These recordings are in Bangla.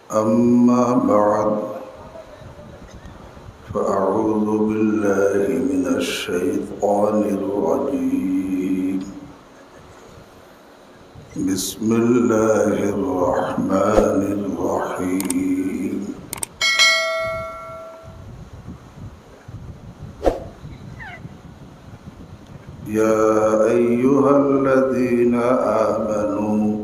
أما بعد فأعوذ بالله من الشيطان الرجيم بسم الله الرحمن الرحيم يا أيها الذين آمنوا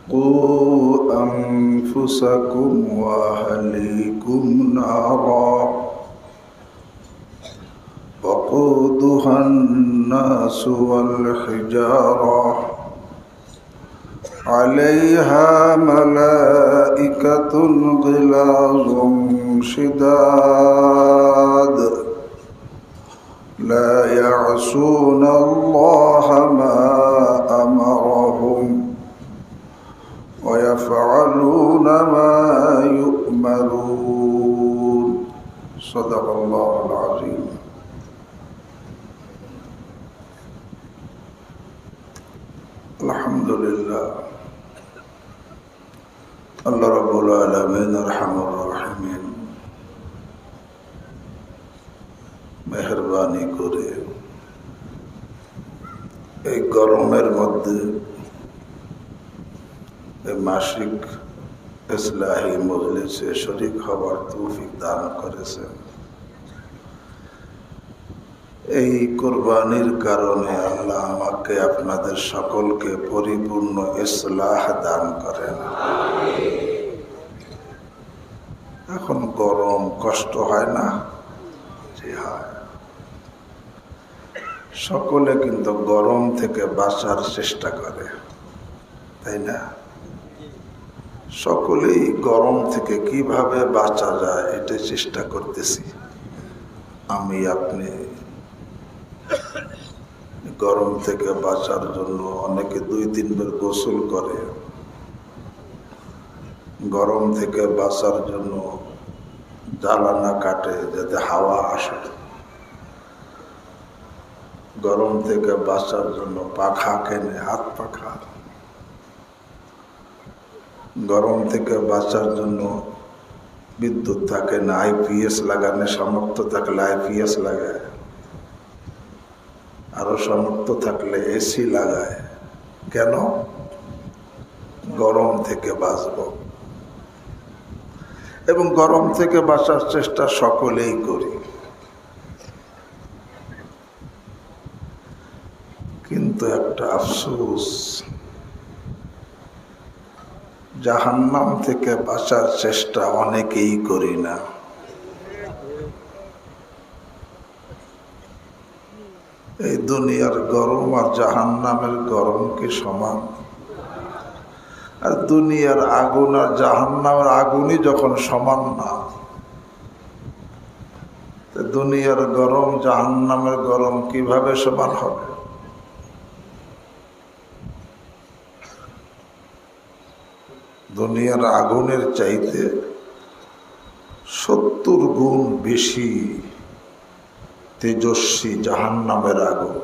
قوا أنفسكم وأهليكم نارا وقودها الناس والحجارة عليها ملائكة غلاظ شداد لا يعصون الله ما أمرهم ويفعلون ما يؤمرون صدق الله العظيم الحمد لله الله رب العالمين أرحم الراحمين মেহেরবানি করে এই গরমের মধ্যে এই মাসিক ইসলাহি মজলিসে শরীক হওয়ার তৌফিক দান করেছেন। এই কুরবানির কারণে আল্লাহ আমাকে আপনাদের সকলকে পরিপূর্ণ ইসলাহ দান করেন। এখন গরম কষ্ট হয় না? জি হয়। সকলে কিন্তু গরম থেকে বাঁচার চেষ্টা করে, তাই না? সকলেই গরম থেকে কিভাবে বাঁচা যায় এটা চেষ্টা করতেছি। আমি আপনি গরম থেকে বাঁচার জন্য অনেকে 2-3 বার গোসল করে, গরম থেকে বাঁচার জন্য জ্বালানা কাটে যাতে হাওয়া আসে, গরম থেকে বাঁচার জন্য পাখা কেনে, হাত পাখা, গরম থেকে বাঁচার জন্য বিদ্যুৎ থাকে না, আইপিএস লাগানো সামর্থ্য থাকলে আইপিএস লাগায়, আরো সামর্থ্য থাকলে এসি লাগায়। কেন? গরম থেকে বাঁচব। এবং গরম থেকে বাঁচার চেষ্টা সকলেই করি, কিন্তু একটা আফসোস, জাহান্নাম থেকে বাঁচার চেষ্টা অনেকেই করি না। এই দুনিয়ার গরম আর জাহান্নামের গরম কি সমান? আর দুনিয়ার আগুন আর জাহান্নামের আগুনই যখন সমান না, দুনিয়ার গরম জাহান্নামের গরম কিভাবে সমান হবে? দুনিয়ার আগুনের চাইতে 70 গুণ বেশি তেজস্বী জাহান্নামের আগুন।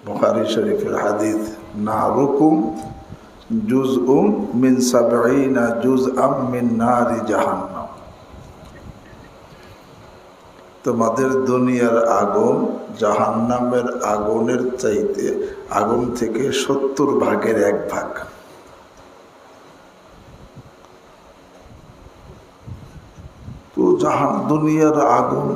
বুখারী শরীফের হাদিস, নারুকুম জুজউম মিন 70 জুজআম মিন নারি জাহান্নাম। তোমাদের দুনিয়ার আগুন জাহান্নামের আগুনের চাইতে আগুন থেকে 70 ভাগের 1 ভাগ। তো দুনিয়ার আগুন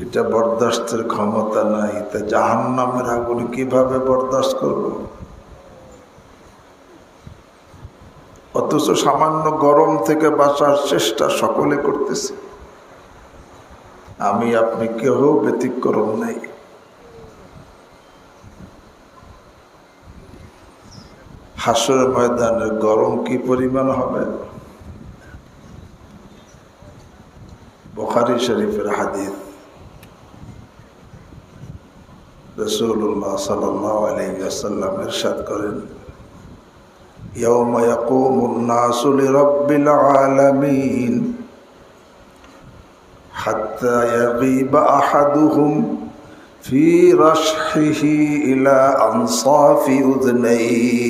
এটা বরদাস্তের ক্ষমতা নাই, তা জাহান্নামের আগুন কিভাবে বরদাস্ত করব? অথচ সামান্য গরম থেকে বাঁচার চেষ্টা সকলে করতেছে, আমি আপনি কেউ ব্যতিক্রম নাই। হাসরের ময়দানে গরম কি পরিমাণ হবে? বুখারী শরীফের হাদিস, রাসূলুল্লাহ সাল্লাল্লাহু আলাইহি ওয়াসাল্লাম ইরশাদ করেন, ইয়াউমা ইয়াকুমুন নাসু লিরাব্বিল আলামিন হাত্তা ইয়াগীবা আহাদুহুম ফি রাশহিহি ইলা আনসাফি উযনাইহি।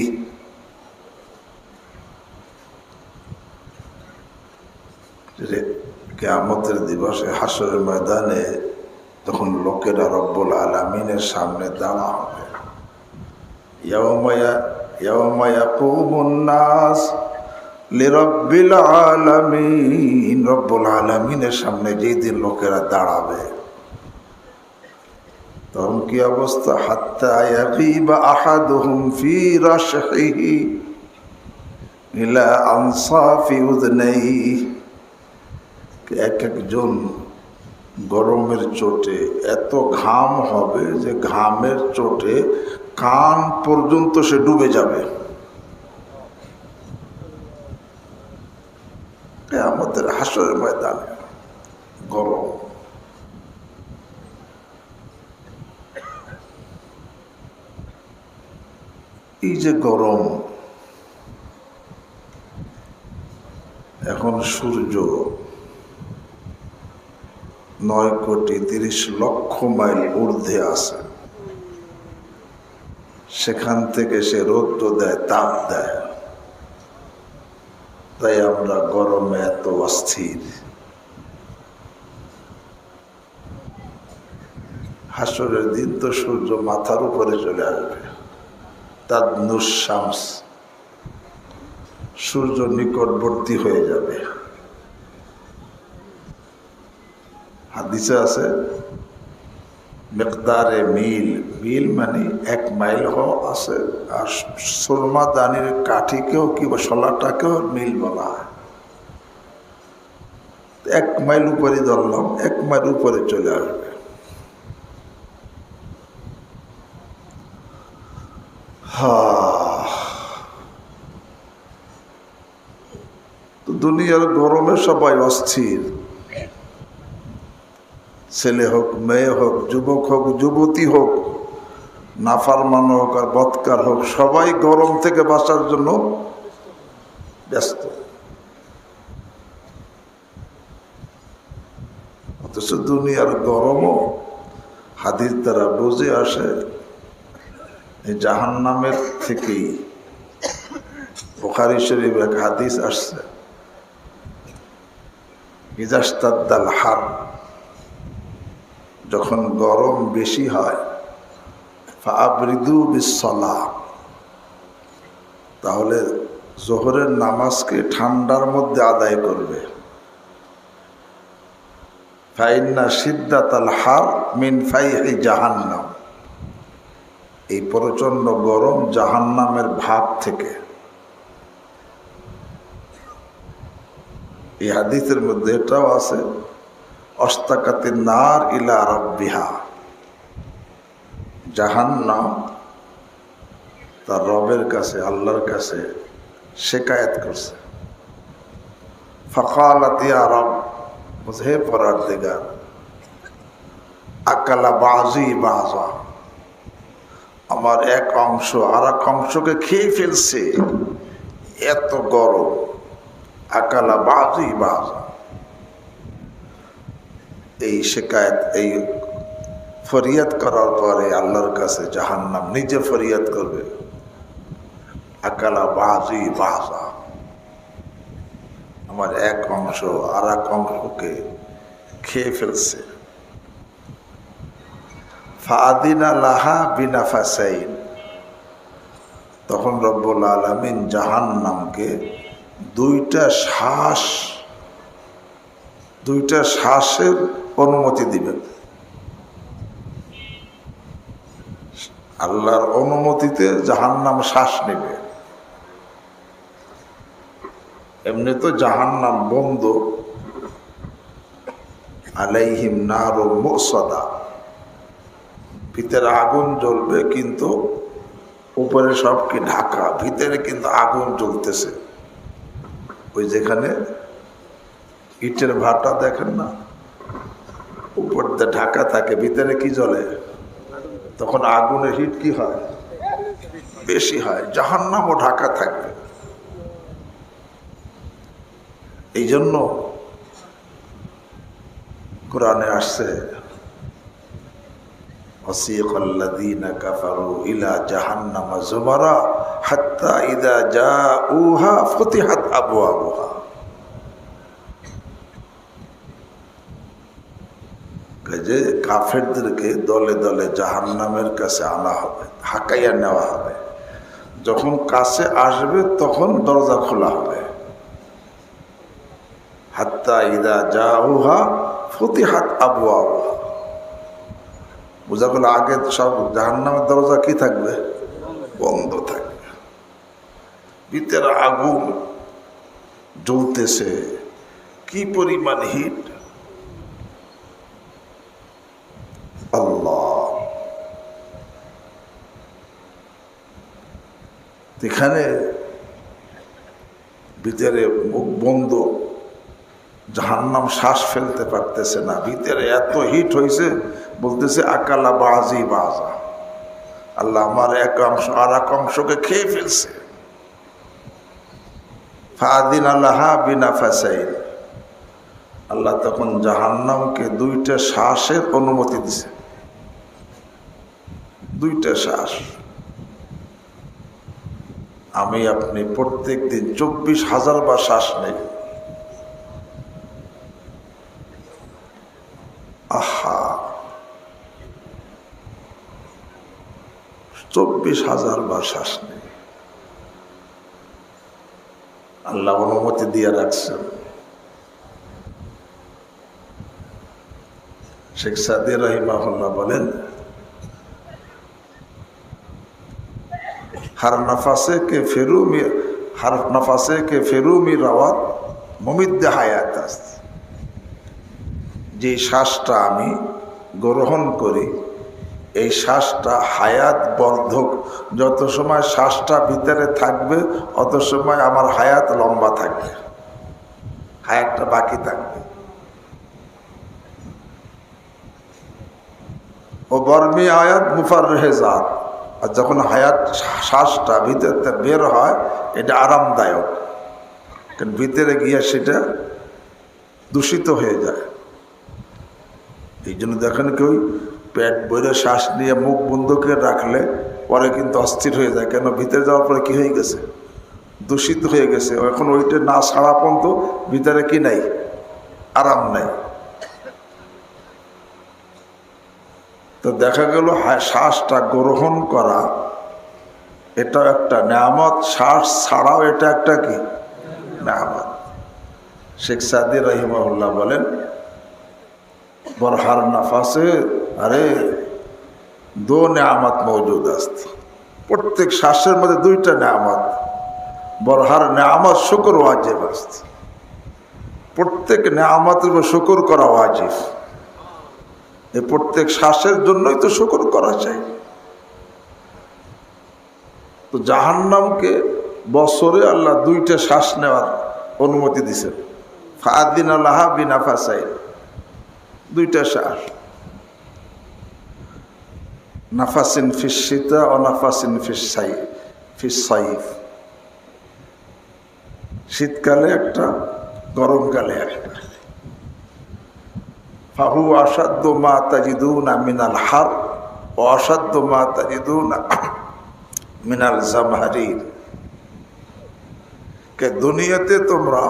কিয়ামতের দিবসে হাসরের ময়দানে তখন লোকেরা রব্বুল আলামিনের সামনে দাঁড়া হবে। ইয়াওমা ইয়াকুমুন নাস লিরাব্বিল আলামিন, রব্বুল আলামিনের সামনে যেদিন লোকেরা দাঁড়াবে তখন কি অবস্থা? হাত্তা ইয়াগিবা আহাদুহুম ফি রাশহিহি ইলা আনসাফি উযনাইহি। এক একজন গরমের চোটে এত ঘাম হবে যে ঘামের চোটে কান পর্যন্ত সে ডুবে যাবে। আমাদের হাসরের ময়দানে গরম। এই যে গরম, এখন সূর্য 9,30,00,000 মাইল ঊর্ধ্বে আছে, সেখান থেকে সে রৌদ্র দেয়, তাপ দেয়, তাই আমরা গরমে এত অস্থির। হাসরের দিন তো সূর্য মাথার উপরে চলে আসবে, তাদনুস শামস, সূর্য নিকটবর্তী হয়ে যাবে। হাদিসে আছে মিকদারে মিল, মিল মানে 1 মাইল আছে, আর সুরমা দানির কাঠিকেও কিংবা শলাটাকেও মিল বলা হয়। 1 মাইল উপরে ধরলাম, 1 মাইল উপরে চলে আসবে। তো দুনিয়ার গরমে সবাই অস্থির, ছেলে হোক, মেয়ে হোক, যুবক হোক, যুবতী হোক, নাফরমান হোক আর বদকার হোক, সবাই গরম থেকে বাঁচার জন্য ব্যস্ত। অথচ দুনিয়ার গরমও হাদিস দ্বারা বুঝে আসে এই জাহান্নামের থেকেই। বুখারী শরীফ এক হাদিস আসছে, ইজাস্তাদ্দাল হার, যখন গরম বেশি হয়, ফাআবরিদু বিসসালাহ, তাহলে জোহরের নামাজকে ঠান্ডার মধ্যে আদায় করবে। ফাইন্না শিদ্দাতাল হার মিন ফাইহি জাহান্নাম, এই প্রচণ্ড গরম জাহান্নামের ভাব থেকে। এই হাদিসের মধ্যে এটাও আছে, অস্তাকাতিন নার ইলা রাব্বিহা, জাহান্নাম তার রবের কাছে, আল্লাহর কাছে শিকায়ত করছে। ফাকালাত ইয়া রব, হে পরওয়ারদিগার, আকালা বাজি বাজা, আমার এক অংশ আর এক অংশকে খেয়ে ফেলছে, এত গরম। আকালা বাজি বাজা, এই শিকায়ত, এই ফরিয়াদ করার পরে আল্লাহর কাছে জাহান্নাম নিজে ফরিয়াদ করবে, আকালা বাজি বাজা, আমার এক অংশ আর এক অংশকে খেয়ে ফেলছে। ফাদিনা লাহা বিনাফাসাইন, তখন রব্বুল আলামিন জাহান্নামকে দুইটা শ্বাসের অনুমতি দিবেন। আল্লাহর অনুমতিতে জাহান্নাম শ্বাস নেবে। এমনি তো জাহান্নাম বন্ধ, আলাইহিম নারুম মুসাদা, ভিতরে আগুন জ্বলবে, কিন্তু উপরে সব কি ঢাকা, ভিতরে কিন্তু আগুন জ্বলতেছে। ওই যেখানে ইটের ভাটা দেখেন না, উপর দিয়ে ঢাকা থাকে, ভিতরে কি জ্বলে, তখন আগুনের হিট কি হয়, বেশি হয়। জাহান্নামও ঢাকা থাকবে। এই জন্য কোরআনে আসছে, ওয়াসিকাল্লাযীনা কাফারু ইলা জাহান্নামা যুমারা হাত্তা ইযা জাউহা ফুতিহাত আবওয়াবুহা। যে কাফেরদেরকে দলে দলে জাহান্নামের কাছে আনা হবে, হাঁকাইয়া নেওয়া হবে। যখন কাছে আসবে তখন দরজা খোলা হবে। হাত্তা ইযা জাউহা ফুতিহাত আবওয়াবুহা। বোঝা গেল আগে সব জাহান্নামের দরজা কি থাকবে? বন্ধ থাকবে। ভিতরে আগুন জ্বলতেছে, কি পরিমাণ হিট! আল্লাহ! এখানে ভিতরে মুখ বন্ধ, জাহান্নাম শ্বাস ফেলতে পারতেছে না। ভিতরে এত হিট হয়েছে, বলতেছে আকালা বাজি বাজা, আল্লাহ আমার এক অংশ আর এক অংশকে খেয়ে ফেলছে। ফাদিন আল্লাহা বিনাফাসাইন। আল্লাহ তখন জাহান্নামকে দুইটা শ্বাসের অনুমতি দিছে। দুইটা শ্বাস। আমি আপনি প্রত্যেক দিন 24,000 বার শ্বাস নেই। আহা, 24,000 বার শ্বাস নেই। আল্লাহ অনুমতি দিয়ে রাখছেন। শেখ সাদি রাহিমাহুল্লাহ বলেন, हर नफासे के फेरूमी रावत मुमिद्द हायात आस्त। যে শ্বাসটা আমি গ্রহণ করি, এই শ্বাসটা হায়াত বর্ধক। যত সময় শ্বাসটা ভিতরে থাকবে অত সময় আমার হায়াত লম্বা থাকবে, হায়াতটা বাকি থাকবে। ও বর্মি আয়াত মুফাররেহে জাত। আর যখন হায়াত শ্বাসটা ভিতরে বের হয়, এটা আরামদায়ক, কারণ ভিতরে গিয়ে সেটা দূষিত হয়ে যায়। এই জন্য দেখেন কেউ পেট বইরে শ্বাস নিয়ে মুখ বন্ধ করে রাখলে পরে কিন্তু অস্থির হয়ে যায়। কেন? ভিতরে যাওয়ার পরে কি হয়ে গেছে? দূষিত হয়ে গেছে। এখন ওইটা না ছাড়া পর্যন্ত ভিতরে কি নাই? আরাম নাই। তো দেখা গেল শ্বাসটা গ্রহণ করা এটা একটা নেয়ামত, শ্বাস ছাড়াও এটা একটা কি নেয়ামত। শেখ সাদি রাহিমাহুল্লাহ বলেন, বরহার নফাসে আরে দো নেয়ামত মৌজুদ আছে। প্রত্যেক শ্বাসের মধ্যে দুইটা নেয়ামত। বরহার নেয়ামত শুকর ওয়াজিব আছে। প্রত্যেক নেয়ামতের উপর শুকর করা ওয়াজিব। এই প্রত্যেক শ্বাসের জন্যই তো শুকর করা চাই। তো জাহান্নামকে বছরে আল্লাহ দুইটা শ্বাস নেওয়ার অনুমতি দিছেন। ফাদিন আল্লাহ বিনাফাসাইন, দুইটা শ্বাস। নাফাসিন ফিস শীতা ও নাফাসিন ফিস সাইফ। শীতকালে একটা, গরমকালে একটা। ফাহু আসাদ্দু মা তাজিদুনা মিনাল হার ও আসাদ্দু মা তাজিদুনা মিনাল জামহারির। কে দুনিয়াতে তোমরা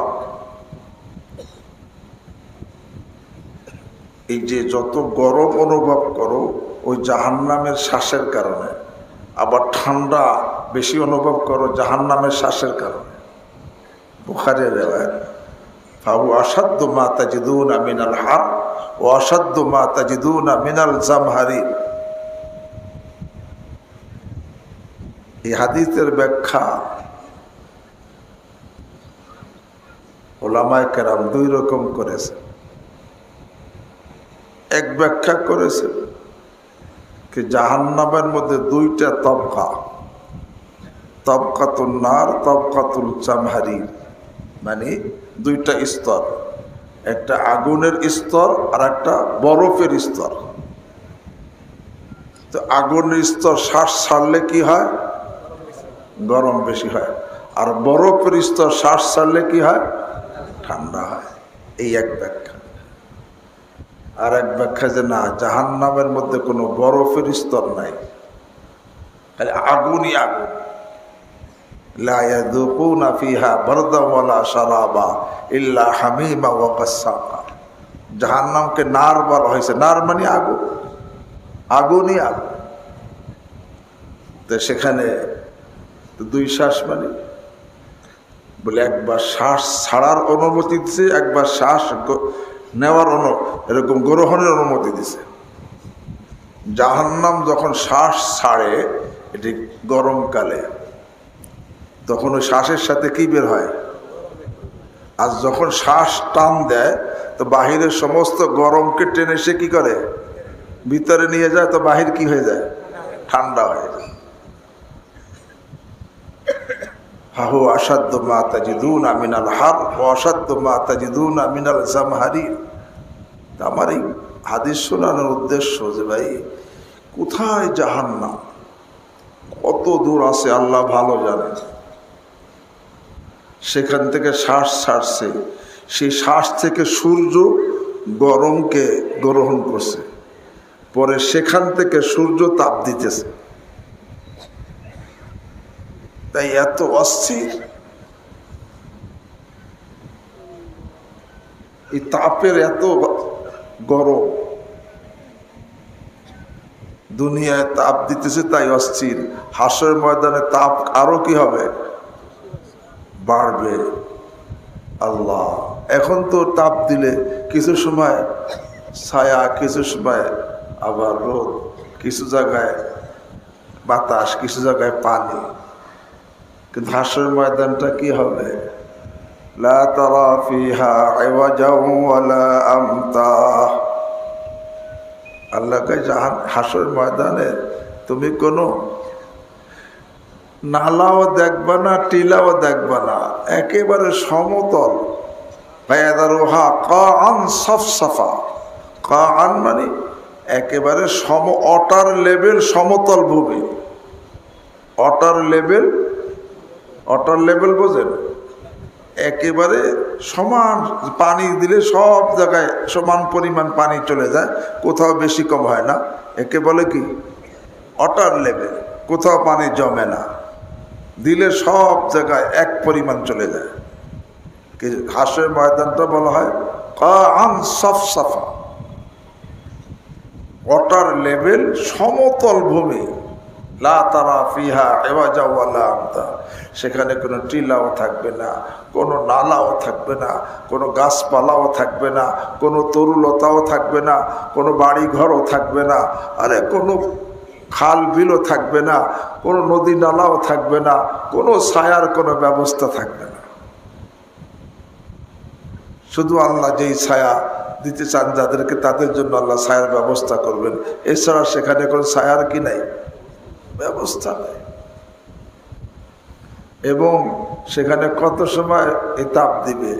এই যে যত গরম অনুভব করো ওই জাহান্নামের শ্বাসের কারণে, আবার ঠান্ডা বেশি অনুভব করো জাহান্নামের শ্বাসের কারণে। বুখারীর রিওয়ায়াত, ফাহু আসাদ্দু মা তাজিদুনা মিনাল হার ও আসাদ্দু মা তাজিদুনা মিনাল জামহারির। এই হাদিসের ব্যাখ্যা উলামায়ে কেরাম দুই রকম করেছে। এক ব্যাখ্যা করেছে কি জাহান্নামের মধ্যে দুইটা তবকা, তবকাতুন নার, তবকাতুল জামহারির, মানে দুইটা স্তর। একটা আগুনের স্তর আর একটা বরফের স্তর। তো আগুনের স্তর শ্বাস ছাড়লে কি হয়? গরম বেশি হয়। আর বরফের স্তর শ্বাস ছাড়লে কি হয়? ঠান্ডা হয়। এই এক ব্যাখ্যা। আর এক ব্যাখ্যা যে না, জাহান্নামের মধ্যে কোনো বরফের স্তর নাই, খালি আগুনই আগুন। লা ইয়াযুকুনা ফিহা বারদান ওয়ালা শারাবা ইল্লা হামিমা ওয়া গাসসাকা। জাহান্নামকে নার বলা হয়েছে, নার মানে আগুন, আগুনই আগুন। তো সেখানে তো দুই শ্বাস মানে বলে, একবার শ্বাস ছাড়ার অনুমতি দিছে, একবার শ্বাস নেওয়ার এরকম গ্রহণের অনুমতি দিছে। জাহান্নাম যখন শ্বাস ছাড়ে, এটি গরমকালে, তখন ওই শ্বাসের সাথে কি বের হয়? আর যখন শ্বাস টান দেয় তো বাহিরের সমস্ত গরমকে টেনে সে কি করে? ভিতরে নিয়ে যায়। তো বাহির কি হয়ে যায়? ঠান্ডা হয়ে যায়। হাহু আসাদ্দ মা তাজিদুনা মিনাল হার ওয়া আসাদ্দ মা তাজিদুনা মিনাল জামহারির। আমার এই হাদিস শোনানোর উদ্দেশ্য যে ভাই, কোথায় জাহান্নাম, কত দূর আছে আল্লাহ ভালো জানে। সেখান থেকে শ্বাস ছাড়ছে, সেই শ্বাস থেকে সূর্য গরমকে গ্রহণ করছে, পরে সেখান থেকে সূর্য তাপ দিতেছে। তাই এত অস্থির এই তাপের, এত গরম দুনিয়ায় তাপ দিতেছে, তাই অস্থির। হাসরের ময়দানে তাপ আরো কি হবে? বাড়বে। আল্লাহ, এখন তো তাপ দিলে কিছু সময় ছায়া, কিছু সময় আবার রোদ, কিছু জায়গায় বাতাস, কিছু জায়গায় পানি। কিন্তু হাসরের ময়দানটা কি হবে? লা তারা ফিহা ইওয়াজাও ওয়ালা আমতা। আল্লাহ কয়, হাসরের ময়দানে তুমি কোনো নালাও দেখবা না, টিলাও দেখবা না, একেবারে সমতল। ফায়াদারুহা কাআন সাফসাফা। কাআন মানে একেবারে অটার লেভেল, সমতল ভূমি। অটার লেভেল, অটার লেভেল বোঝেন? একেবারে সমান, পানি দিলে সব জায়গায় সমান পরিমাণ পানি চলে যায়, কোথাও বেশি কম হয় না। একে বলে কি? অটার লেভেল। কোথাও পানি জমে না, দিলে সব জায়গায় এক পরিমাণ চলে যায়। হাসরের ময়দানটা বলা হয় কাআন সাফসাফা, ওয়াটার লেভেল, সমতল ভূমি। লা তারা ফিহা ইওয়াজা ওয়ালা আমতা। সেখানে কোনো টিলাও থাকবে না, কোনো নালাও থাকবে না, কোনো গাছপালাও থাকবে না, কোনো তরুলতাও থাকবে না, কোনো বাড়ি ঘরও থাকবে না, আরে কোনো খাল বিলও থাকবে না, কোনো নদী নালাও থাকবে না, কোনো ছায়ার কোনো ব্যবস্থা থাকবে না। শুধু আল্লাহ যেই ছায়া দিতে চান যাদেরকে, তাদের জন্য আল্লাহ ছায়ার ব্যবস্থা করবেন। এছাড়া সেখানে কোনো ছায়ার কি নাই, ব্যবস্থা নেই। এবং সেখানে কত সময় এই তাপ দিবে?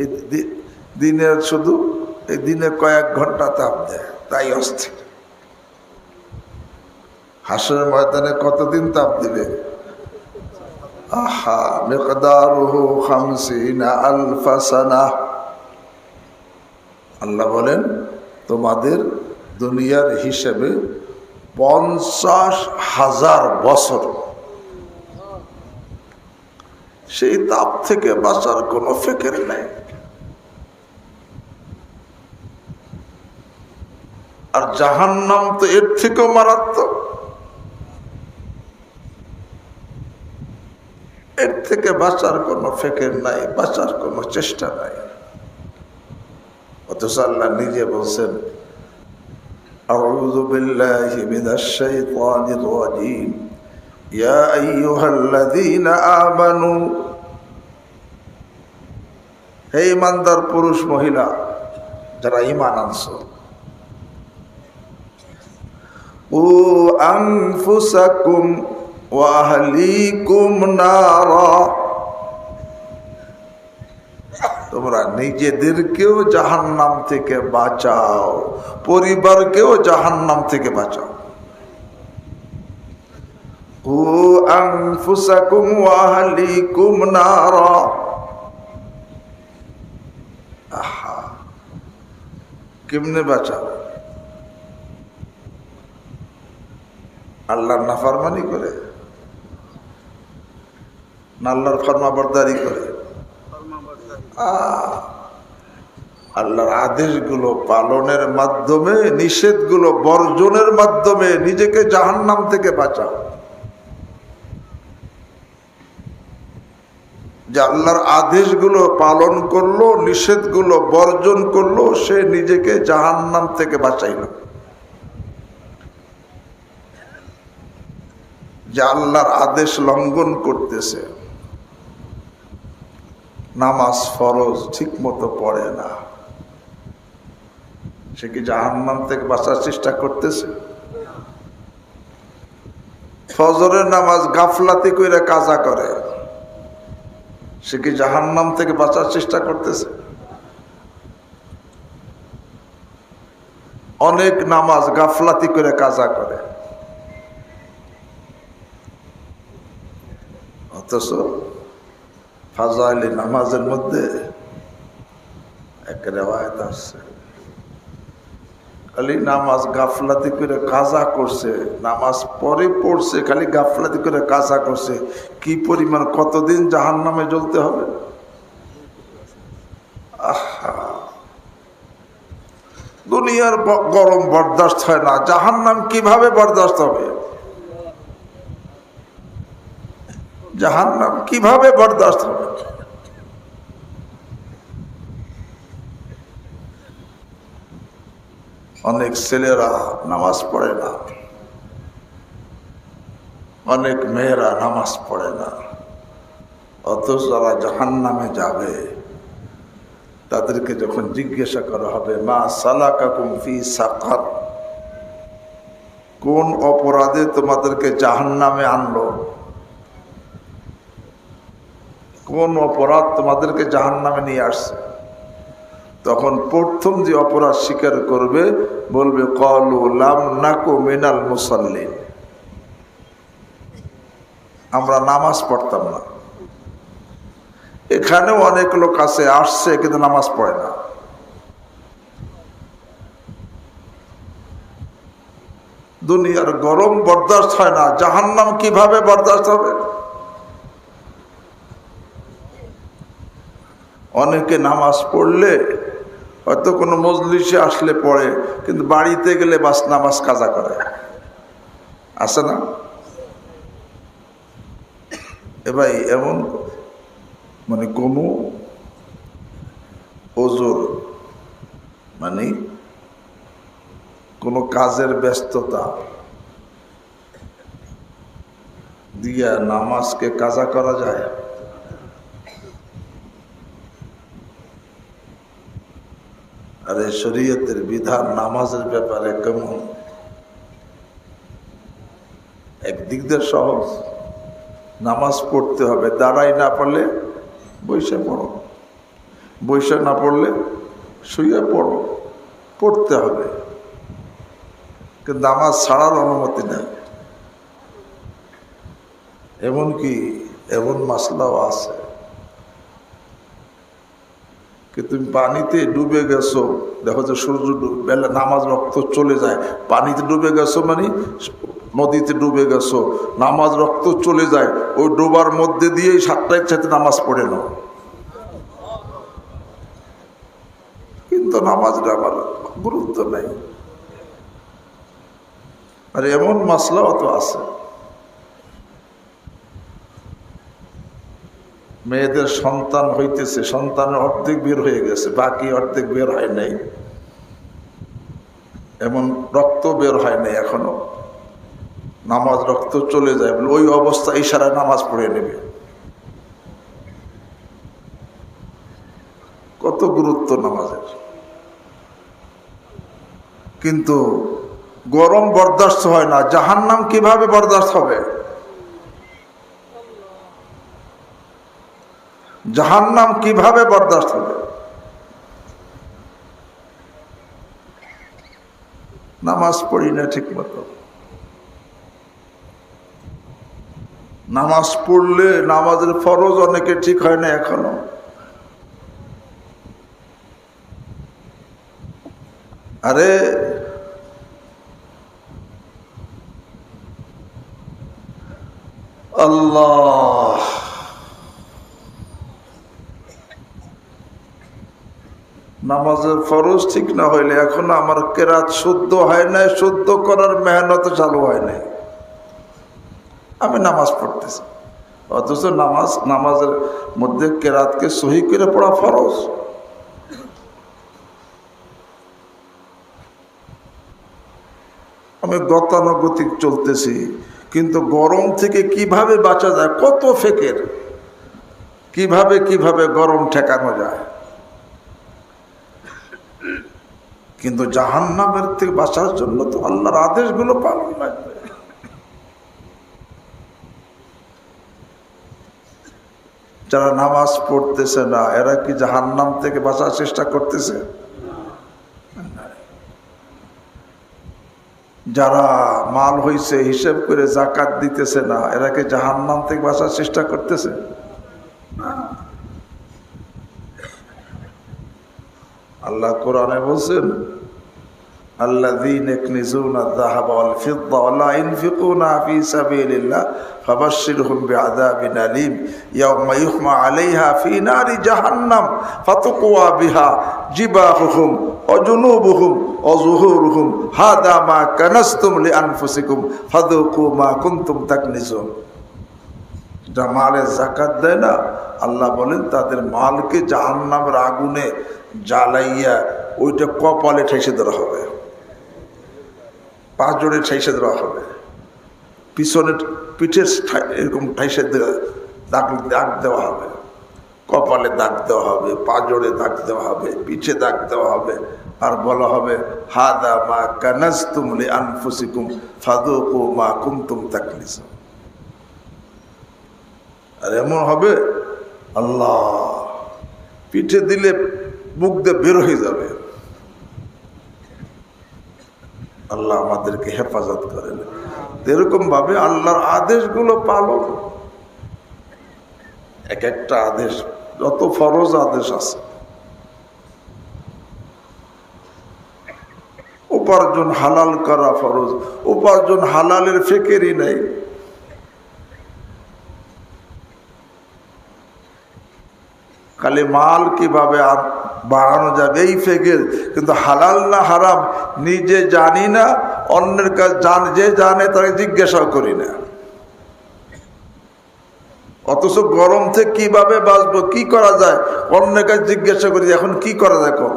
এই দিনের, শুধু এই দিনে কয়েক ঘন্টা তাপ দেয়, তাই অস্থির। হাসরের ময়দানে কতদিন তাপ দিবে? আহা, মিকদারুহু 50 আলফা সানাহ। আল্লাহ বলেন, তোমাদের দুনিয়ার হিসেবে 50,000 বছর। সেই তাপ থেকে বাঁচার কোনো ফিকির নেই। আর জাহান্নাম তো এর থেকেও মারাত্মক, এর থেকে বাঁচার কোনো ফিকির নাই, বাঁচার কোনো চেষ্টা নাই। অথচ আল্লাহ নিজে বলছেন, আউযু বিল্লাহি মিনাশ শাইতানির রাজীম, ইয়া আইয়ুহাল্লাযীনা আমানু। হে ঈমানদার পুরুষ মহিলা যারা ঈমান আনছো, ও আনফুসাকুম ওয়া আহলিকুম নারা। তোমরা নিজেদেরকেও জাহান্নাম থেকে বাঁচাও, পরিবারকেও জাহান্নাম থেকে বাঁচাও। কু আনফুসাকুম ওয়া আহলিকুম নারা। আহা, কেমনে বাঁচাও? আল্লাহর নাফরমানি করে না আল্লাহর ফরমাবরদারি করে? আল্লাহর আদেশগুলো পালনের মাধ্যমে, নিষেধগুলো বর্জনের মাধ্যমে নিজেকে জাহান্নাম থেকে বাঁচাও। যে আল্লাহর আদেশগুলো পালন করলো, নিষেধগুলো বর্জন করলো, সে নিজেকে জাহান্নাম থেকে বাঁচাইল। যে আল্লাহর আদেশ লঙ্ঘন করতেছে, নামাজ ফরজ ঠিক মতো পড়ে না, সে কি জাহান্নাম থেকে বাঁচার চেষ্টা করতেছে? ফজরের নামাজ গাফলাতি কইরা কাজা করে, সে কি জাহান্নাম থেকে বাঁচার চেষ্টা করতেছে? অনেক নামাজ গাফলাতি করে কাজা করে, অথচ ফাজাইলে নামাজের মধ্যে এক রেওয়ায়েত আছে, খালি নামাজ গাফলাতি করে কাজা করছে, নামাজ পরে পড়ছে, খালি গাফলাতি করে কাজা করছে, কি পরিমাণ কতদিন জাহান্নামে জ্বলতে হবে? দুনিয়ার গরম বরদাস্ত হয় না, জাহান্নাম কিভাবে বরদাস্ত হবে? জাহান্নাম কিভাবে বরদাস্ত হবে? অনেক ছেলেরা নামাজ পড়ে না, অনেক মেয়েরা নামাজ পড়ে না, অথচ যারা জাহান্নামে যাবে তাদেরকে যখন জিজ্ঞাসা করা হবে, মা সালাকাকুম ফি সাকার, কোন অপরাধে তোমাদেরকে জাহান্নামে আনলো, কোন অপরাধ তোমাদেরকে জাহান্নামে নিয়ে আসছে? তখন প্রথম যে অপরাধ স্বীকার করবে, বলবে ক্বালু লাম নাকু মিনাল মুসাল্লিন, আমরা নামাজ পড়তাম না। এখানেও অনেক লোক আছে, আসছে কিন্তু নামাজ পড়ে না। দুনিয়ার গরম বরদাস্ত হয় না, জাহান্নাম কিভাবে বরদাস্ত হবে? অনেকে নামাজ পড়লে হয়তো কোনো মজলিসে আসলে পড়ে, কিন্তু বাড়িতে গেলে বাস নামাজ কাজা করে, আছে না? এ ভাই, এমন মানে কোনো ওজোর মানে কোনো কাজের ব্যস্ততা দিয়া নামাজকে কাজা করা যায়? আরে শরীয়তের বিধান নামাজের ব্যাপারে কেমন? একদিক দিয়ে সহজ, নামাজ পড়তে হবে, দাঁড়াই না পড়লে বসে পড়ো, বসে না পড়লে শুয়ে পড়ো, পড়তে হবে, কিন্তু নামাজ ছাড়ার অনুমতি নেই। এমনকি এমন মাসলাও আছে কি তুমি পানিতে ডুবে গেছো, দেখো যে সূর্য বেলা নামাজ রক্ত চলে যায়, পানিতে ডুবে গেছো মানে নদীতে ডুবে গেছো, নামাজ রক্ত চলে যায়, ওই ডোবার মধ্যে দিয়েই 7টায় সাথে নামাজ পড়ে নাও, কিন্তু নামাজটা আমার গুরুত্ব নেই। আর এমন মাসলাও তো আছে, মেয়েদের সন্তান হইতেছে, সন্তানের অর্ধেক বের হয়ে গেছে, বাকি অর্ধেক বের হয় নাই, এমন রক্ত বের হয় নাই এখনো, নামাজ রক্ত চলে যায় বলে ওই অবস্থা ইশারায় নামাজ পড়ে নেবে। কত গুরুত্ব নামাজের! কিন্তু গরম বরদাস্ত হয় না, জাহান্নাম কিভাবে বরদাস্ত হবে? জাহান্নাম কিভাবে বরদাস্ত হবে? নামাজ পড়ি না ঠিক মতো, নামাজ পড়লে নামাজের ফরজ অনেকে ঠিক হয় না এখনো। আরে আল্লাহ, নামাজের ফরজ ঠিক না হইলে এখন আমার কেরাত শুদ্ধ হয় নাই, শুদ্ধ করার মেহনত চালু হয় নাই। আমি নামাজ পড়তেছি, অথচ নামাজের মধ্যে কেরাতকে সহি করে পড়া ফরজ। আমি গতানুগতিক চলতেছি, কিন্তু গরম থেকে কিভাবে বাঁচা যায়, কত ফেকের, কিভাবে কিভাবে গরম ঠেকানো যায়। কিন্তু জাহান্নামের থেকে বাঁচার জন্য তো আল্লাহর আদেশগুলো পালন লাগবে। যারা নামাজ পড়তেছে না, এরা কি জাহান্নাম থেকে বাঁচার চেষ্টা করতেছে? যারা মাল হইছে হিসেব করে যাকাত দিতেছে না, এরা কি জাহান্নাম থেকে বাঁচার চেষ্টা করতেছে? আল্লাহ কোরআনে বলছেন, আল্লাযীনা ইয়াকনিজুনা আয-যাহাবা ওয়াল ফিদ্দা ওয়া লা ইউনফিকুনা ফী সাবিলিল্লাহ ফাবাশশিরহুম বিআযাবিন আলীম ইয়াওমা ইউহমা আলাইহা ফী নারি জাহান্নাম ফাতুকওয়া বিহা জিবাহুহুম ওয়া জুনুবুহুম ওয়া যুহুরুহুম হাদা মা কানাসতুম লিআনফুসিকুম ফাযুকু মা কুনতুম তাকনিজুন। যারা মালের যাকাত দেয় না, আল্লাহ বলেন তাদের মালকে জাহান্নামের আগুনে জ্বালাইয়া ওইটা কপালে ঠেসে দেওয়া হবে, পা জোড়ে ঠেসে দেওয়া হবে, পিছনে পিঠে এরকম ঠেসে দাগ দেওয়া হবে, কপালে দাগ দেওয়া হবে, পা জোড়ে দাগ দেওয়া হবে, পিঠে দাগ দেওয়া হবে, আর বলা হবে হাদা মা কানাজতুম লিআনফুসিকুম ফাযুকু মা কুনতুম তাকনিজুন। আর এমন হবে, আল্লাহ পিঠে দিলে মুখ দিয়ে বের হয়ে যাবে। আল্লাহ আমাদেরকে হেফাজত করেন। এরকম ভাবে আল্লাহর আদেশগুলো পালন, এক একটা আদেশ, যত ফরজ আদেশ আছে, উপার্জন হালাল করা ফরজ, উপার্জন হালালের ফিকিরই নাই। খালি মাল কিভাবে বাড়ানো যাবে এই ফেকের, কিন্তু হালাল না হারাম নিজে জানি না, অন্যের কাছে যে জানে তাকে জিজ্ঞাসাও করি না। অথচ গরম থেকে কিভাবে বাঁচবো, কি করা যায়, অন্যের কাছে জিজ্ঞাসা করি এখন কি করা যায়। কত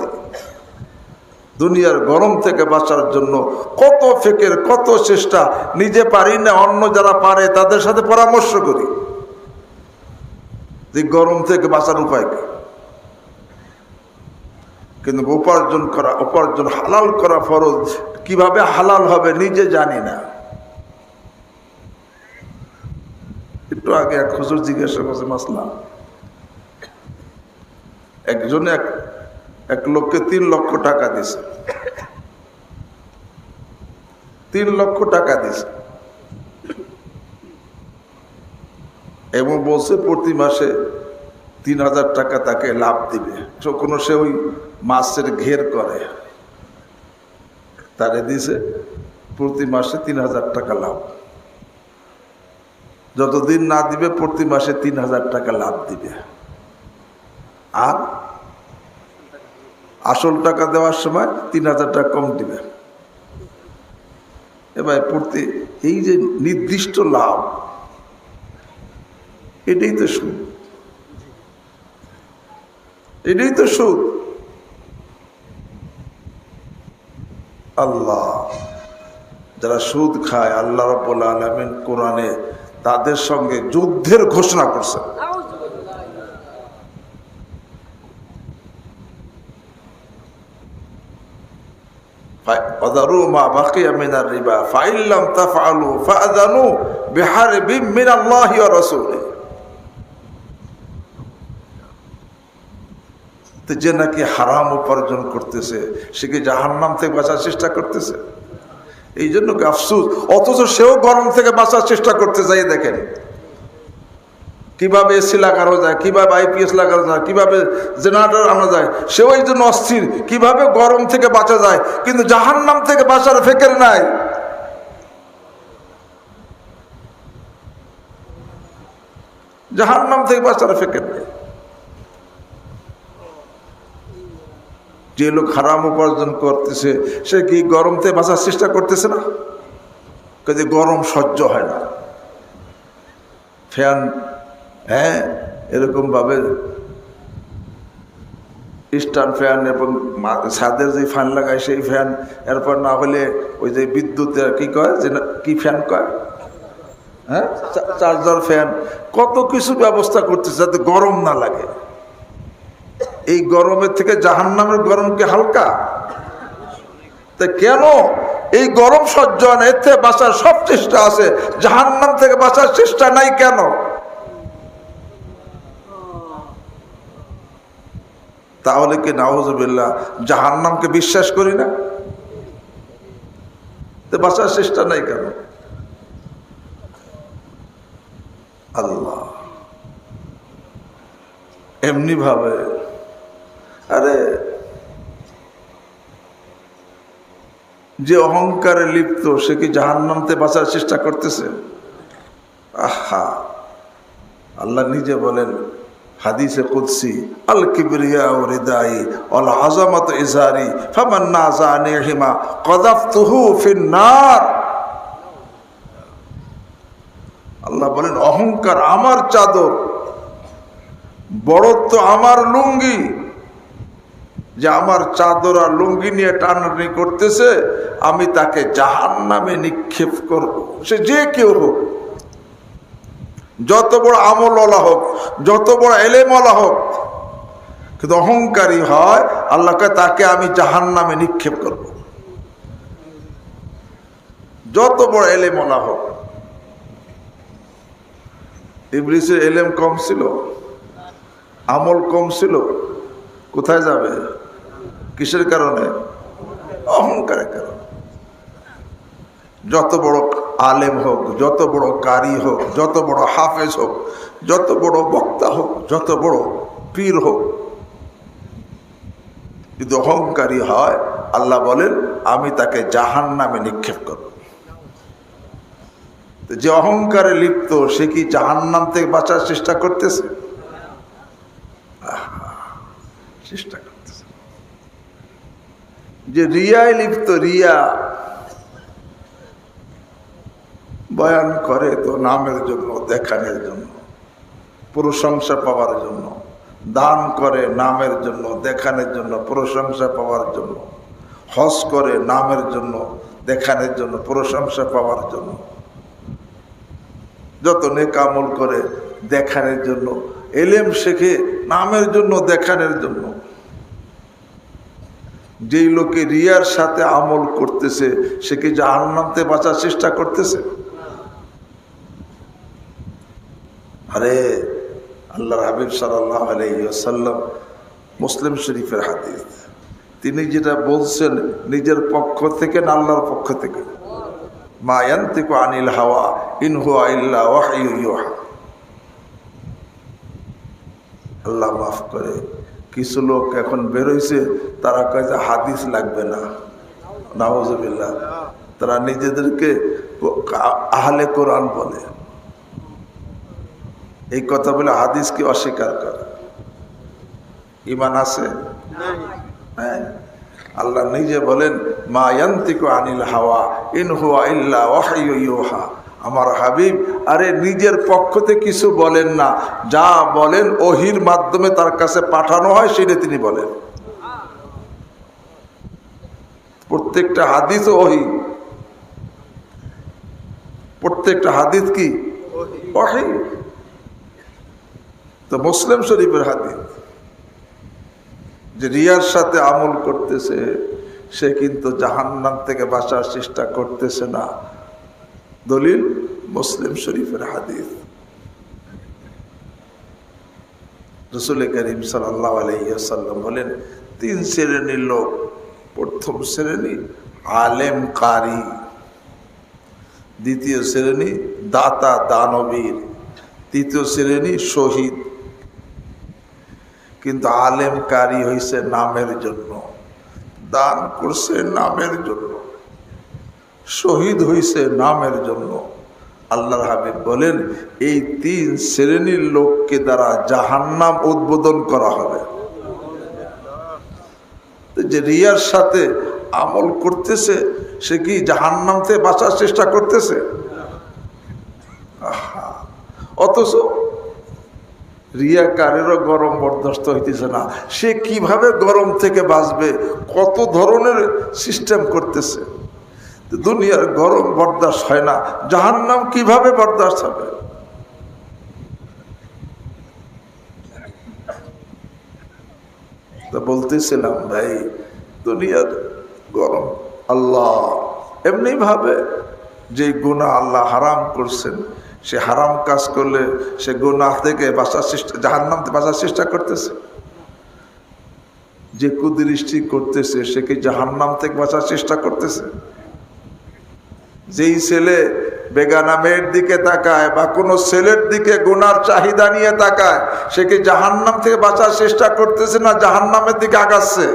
দুনিয়ার গরম থেকে বাঁচার জন্য কত ফেকের, কত চেষ্টা, নিজে পারি না, অন্য যারা পারে তাদের সাথে পরামর্শ করি যে গরম থেকে বাঁচার উপায় কি। কিন্তু উপার্জন হালাল করা ফরজ, কিভাবে হালাল হবে নিজে জানি না। একটু আগে এক হুজুর জিজ্ঞাসা করছে মাসলা, একজনে এক লোককে 3 লক্ষ টাকা দিছে, 3 লক্ষ টাকা দিছে এবং বলছে প্রতি মাসে 3000 টাকা তাকে লাভ দিবে। যখন সে ওই মাছের ঘের করে তারে দিছে প্রতি মাসে 3000 টাকা লাভ, যতদিন না দিবে প্রতি মাসে 3000 টাকা লাভ দিবে, আর আসল টাকা দেওয়ার সময় 3000 টাকা কম দিবে। এবার প্রতি এই যে নির্দিষ্ট লাভ, এটাই তো সুদ, এটাই তো সুদ। আল্লাহ যারা সুদ খায়, আল্লাহ রাব্বুল আলামিন কোরআনে তাদের সঙ্গে যুদ্ধের ঘোষণা করছেন। وذروا ما بقي من الربا فإن لم تفعلوا فأذنوا بحرب من الله ورسوله। যে নাকি হারাম উপার্জন করতেছে সে কি জাহান্নাম থেকে বাঁচার চেষ্টা করতেছে? এই জন্য আফসোস, অথচ সেও গরম থেকে বাঁচার চেষ্টা করতে যাই। দেখেন কিভাবে এসি লাগানো যায়, কিভাবে আইপিএস লাগানো যায়, কিভাবে জেনারেটর আনা যায়, সে ওই জন্য অস্থির কিভাবে গরম থেকে বাঁচা যায়। কিন্তু জাহান্নাম থেকে বাঁচার ফিকির নাই। জাহান্নাম থেকে বাঁচার ফিকির নেই। যে লোক হারাম উপার্জন করতেছে সে কি গরম থেকে বাঁচার চেষ্টা করতেছে না? কাজে গরম সহ্য হয় না, ফ্যান, হ্যাঁ এরকম ভাবে স্ট্যান্ড ফ্যান এবং ছাদের যে ফ্যান লাগায় সেই ফ্যান, এরপর না হলে ওই যে বিদ্যুতের কি কয়, যে কি ফ্যান কয়, হ্যাঁ চার্জার ফ্যান, কত কিছু ব্যবস্থা করতেছে যাতে গরম না লাগে। এই গরমের থেকে জাহান্নামের গরম কি হালকা? তা কেন এই গরম সহ্য হয় না? এর থেকে বাঁচার সব চেষ্টা আছে, জাহান্নাম থেকে বাঁচার চেষ্টা নাই কেন? তাহলে কি নাউজুবিল্লাহ জাহান্নামকে বিশ্বাস করি না? তো বাঁচার চেষ্টা নাই কেন? আল্লাহ এমনি ভাবে, আরে যে অহংকারে লিপ্ত সে কি জাহান্নাম থেকে বাঁচার চেষ্টা করতেছে? আহা, আল্লাহ নিজে বলেন হাদিসে কুদসি, আল কিবরিয়া রিদাই ওয়াল আযামাতু ইজারি ফামান নাযানিহিমা কাযাফতুহু ফিন নার। আল্লাহ বলেন অহংকার আমার চাদর, বড়ত্ব আমার লুঙ্গি। যে আমার চাদর আর লুঙ্গি নিয়ে টানাটানি করতেছে, আমি তাকে জাহান্নামে নিক্ষেপ করব, সে যে কেউ হোক, যত বড় আমলওয়ালা হোক, যত বড় এলেমওয়ালা হোক, কিন্তু অহংকারী হয়, আল্লাহকে তাকে আমি জাহান্নামে নিক্ষেপ করব, যত বড় এলেমওয়ালা হোক। ইবলিসের এলেম কম ছিল, আমল কম ছিল, কোথায় যাবে? কিসের কারণে? অহংকারের কারণে। যত বড় আলেম হোক, যত বড় কারি হোক, যত বড় হাফেজ হোক, যত বড় বক্তা হোক, যত বড় পীর হোক, যদি অহংকারী হয়, আল্লাহ বলেন আমি তাকে জাহান্নামে নিক্ষেপ করব। যে অহংকারে লিপ্ত সে কি জাহান্নাম থেকে বাঁচার চেষ্টা করতেছে? চেষ্টা করতেছে। যে রিয়ায় লিপ্ত, রিয়া বয়ান করে তো নামের জন্য, দেখানোর জন্য, প্রশংসা পাওয়ার জন্য, দান করে নামের জন্য, দেখানোর জন্য, প্রশংসা পাওয়ার জন্য, হজ করে নামের জন্য, দেখানোর জন্য, প্রশংসা পাওয়ার জন্য, যত নেক আমল করে দেখানোর জন্য, এলেম শেখে নামের জন্য, দেখানোর জন্য। যেই লোকে রিয়ার সাথে আমল করতেছে সে কি জাহান্নাম থেকে বাঁচার চেষ্টা করতেছে? আরে আল্লাহর হাবিব সাল্লাল্লাহু আলাইহি ওয়াসাল্লাম, মুসলিম শরীফের হাদিস, তিনি যেটা বলছেন নিজের পক্ষ থেকে না আল্লাহর পক্ষ থেকে? মা ইয়ানতিকু আনিল হাওয়া ইন হুয়া ইল্লা ওয়াহয়ু ইউহা। আল্লাহ মাফ করে, কিছু লোক এখন বেরোইছে, তারা কয় যে হাদিস লাগবে না, নাউজুবিল্লাহ, তারা নিজেদেরকে আহলে কোরআন বলে। এই কথা বলে হাদিসকে অস্বীকার করে, ঈমান আছে? হ্যাঁ, আল্লাহ নিজে বলেন মা ইয়ানতিকু আনিল হাওয়া ইন হুয়া ইল্লা ওয়াহয়ু ইউহা। আমার হাবিব আরে নিজের পক্ষ থেকে কিছু বলেন না, যা বলেন ওহির মাধ্যমে তার কাছে পাঠানো হয় সেটা তিনি বলেন। প্রত্যেকটা হাদিস ওহি, প্রত্যেকটা হাদিস কি ওহি। তো মুসলিম শরীফের হাদিস, যে রিয়ার সাথে আমল করতেছে সে কিন্তু জাহান্নাম থেকে বাঁচার চেষ্টা করতেছে না। দলিল মুসলিম শরীফের হাদিস। রাসূল করিম সাল্লাল্লাহু আলাইহি ওয়াসাল্লাম বলেন 3 শ্রেণীর লোক। প্রথম শ্রেণী আলেম কারি, দ্বিতীয় শ্রেণী দাতা দানবীর, তৃতীয় শ্রেণী শহীদ, কিন্তু আলেম কারি হইছে নামের জন্য, দান করছে নামের জন্য, শহীদ হইছে নামের জন্য। আল্লাহর হাবিব বলেন এই তিন শ্রেণীর লোককে দ্বারা জাহান্নাম উদ্বোধন করা হবে। যে রিয়ার সাথে আমল করতেছে সে কি জাহান্নাম থেকে বাঁচার চেষ্টা করতেছে? অথচ রিয়াকারেরও গরম বরদাস্ত হইতেছে না, সে কিভাবে গরম থেকে বাঁচবে কত ধরনের সিস্টেম করতেছে। দুনিয়ার গরম বরদাস্ত হয় না, জাহান্নাম কিভাবে বরদাস্ত হবে? তা বলতেছিলাম ভাই, দুনিয়ার গরম আল্লাহ এমনি ভাবে যে গুনাহ আল্লাহ হারাম করছেন, সে হারাম কাজ করলে সে গুনাহ থেকে বাঁচার চেষ্টা, জাহান্নাম থেকে বাঁচার চেষ্টা করতেছে। যে কুদৃষ্টি করতেছে সে কি জাহান্নাম থেকে বাঁচার চেষ্টা করতেছে? যেই ছেলে বেগানা মেয়ের দিকে তাকায় বা কোনো ছেলের দিকে গুনার চাহিদা নিয়ে তাকায় সে কি জাহান্নাম থেকে বাঁচার চেষ্টা করতেছে না জাহান্নামের দিকে আগাচ্ছে?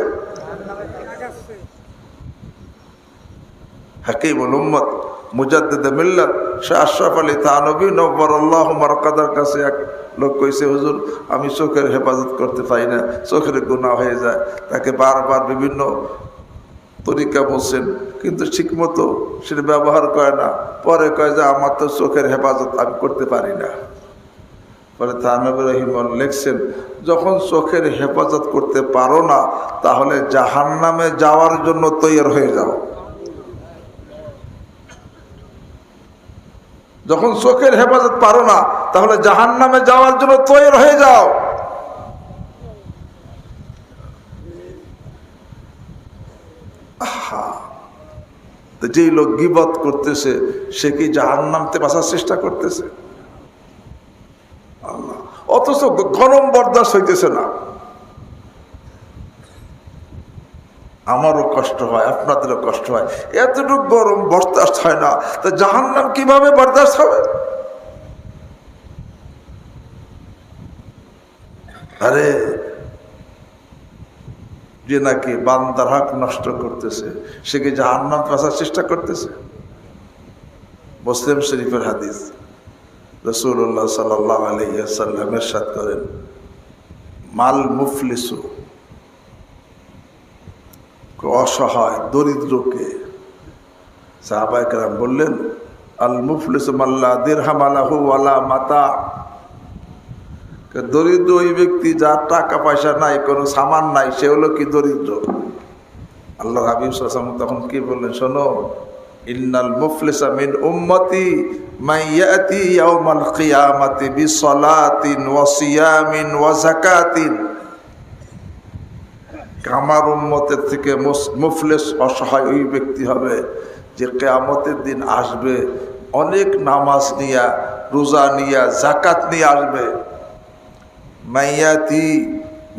হাকিমুল উম্মত মুজাদ্দিদ মিল্লাত শাহ আশরাফ আলী থানভী নব্বরাল্লাহু মারকাদার কাছে এক লোক কইছে, হুজুর আমি চোখের হেফাজত করতে পারি না, চোখের গুনাহ হয়ে যায়। তাকে বারবার বিভিন্ন তরিকা বলছেন কিন্তু ঠিকমতো সেটা ব্যবহার করে না। পরে কয় যে আমার তো চোখের হেফাজত আমি করতে পারি না। পরে থানভী রহিমাহুল্লাহ লিখছেন, যখন চোখের হেফাজত করতে পারো না তাহলে জাহান্নামে যাওয়ার জন্য তৈরি হয়ে যাও। যখন চোখের হেফাজত পারো না তাহলে জাহান্নামে যাওয়ার জন্য তৈরি হয়ে যাও। তো যেই লোক গীবত করতেছে সে কি জাহান্নাম থেকে বাঁচার চেষ্টা করতেছে? আল্লাহ, অথচ গরম বরদাস্ত হইতেছে না। আমারও কষ্ট হয়, আপনাদেরও কষ্ট হয়, এতটুকু গরম বরদাস্ত হয় না, তা জাহান্নাম কিভাবে বরদাস্ত হবে? আরে যে নাকি বান্দার হক নষ্ট করতেছে সে কি জাহান্নাম বাঁচার চেষ্টা করতেছে? মুসলিম শরীফের হাদিস, রাসূলুল্লাহ সাল্লাল্লাহু আলাইহি ওয়াসাল্লাম ইরশাদ করেন, মাল মুফলিসু, অসহায় দরিদ্রকে, সাহাবায়ে কেরাম বললেন আল মুফলিসু মাল্লা দিরহাম লাহু ওয়ালা মাতা, দরিদ্র ওই ব্যক্তি যার টাকা পয়সা নাই, কোনো সামান নাই, সে হলো কি দরিদ্র। আল্লাহ হাবিব সাল্লাল্লাহু আলাইহি ওয়াসাল্লাম তখন কি বললেন, শোনো, ইন্নাল মুফলিসা মিন উম্মতি মান ইয়াতি ইয়াউমাল কিয়ামাতি বিসসালাতিন ওয়া সিয়ামিন ওয়া যাকাতিন, আমার উম্মতের থেকে মুফলিস অসহায় ওই ব্যক্তি হবে যে কিয়ামতের দিন আসবে অনেক নামাজ নিয়া, রোজা নিয়া, যাকাত নিয়ে আসবে। মাইয়াতি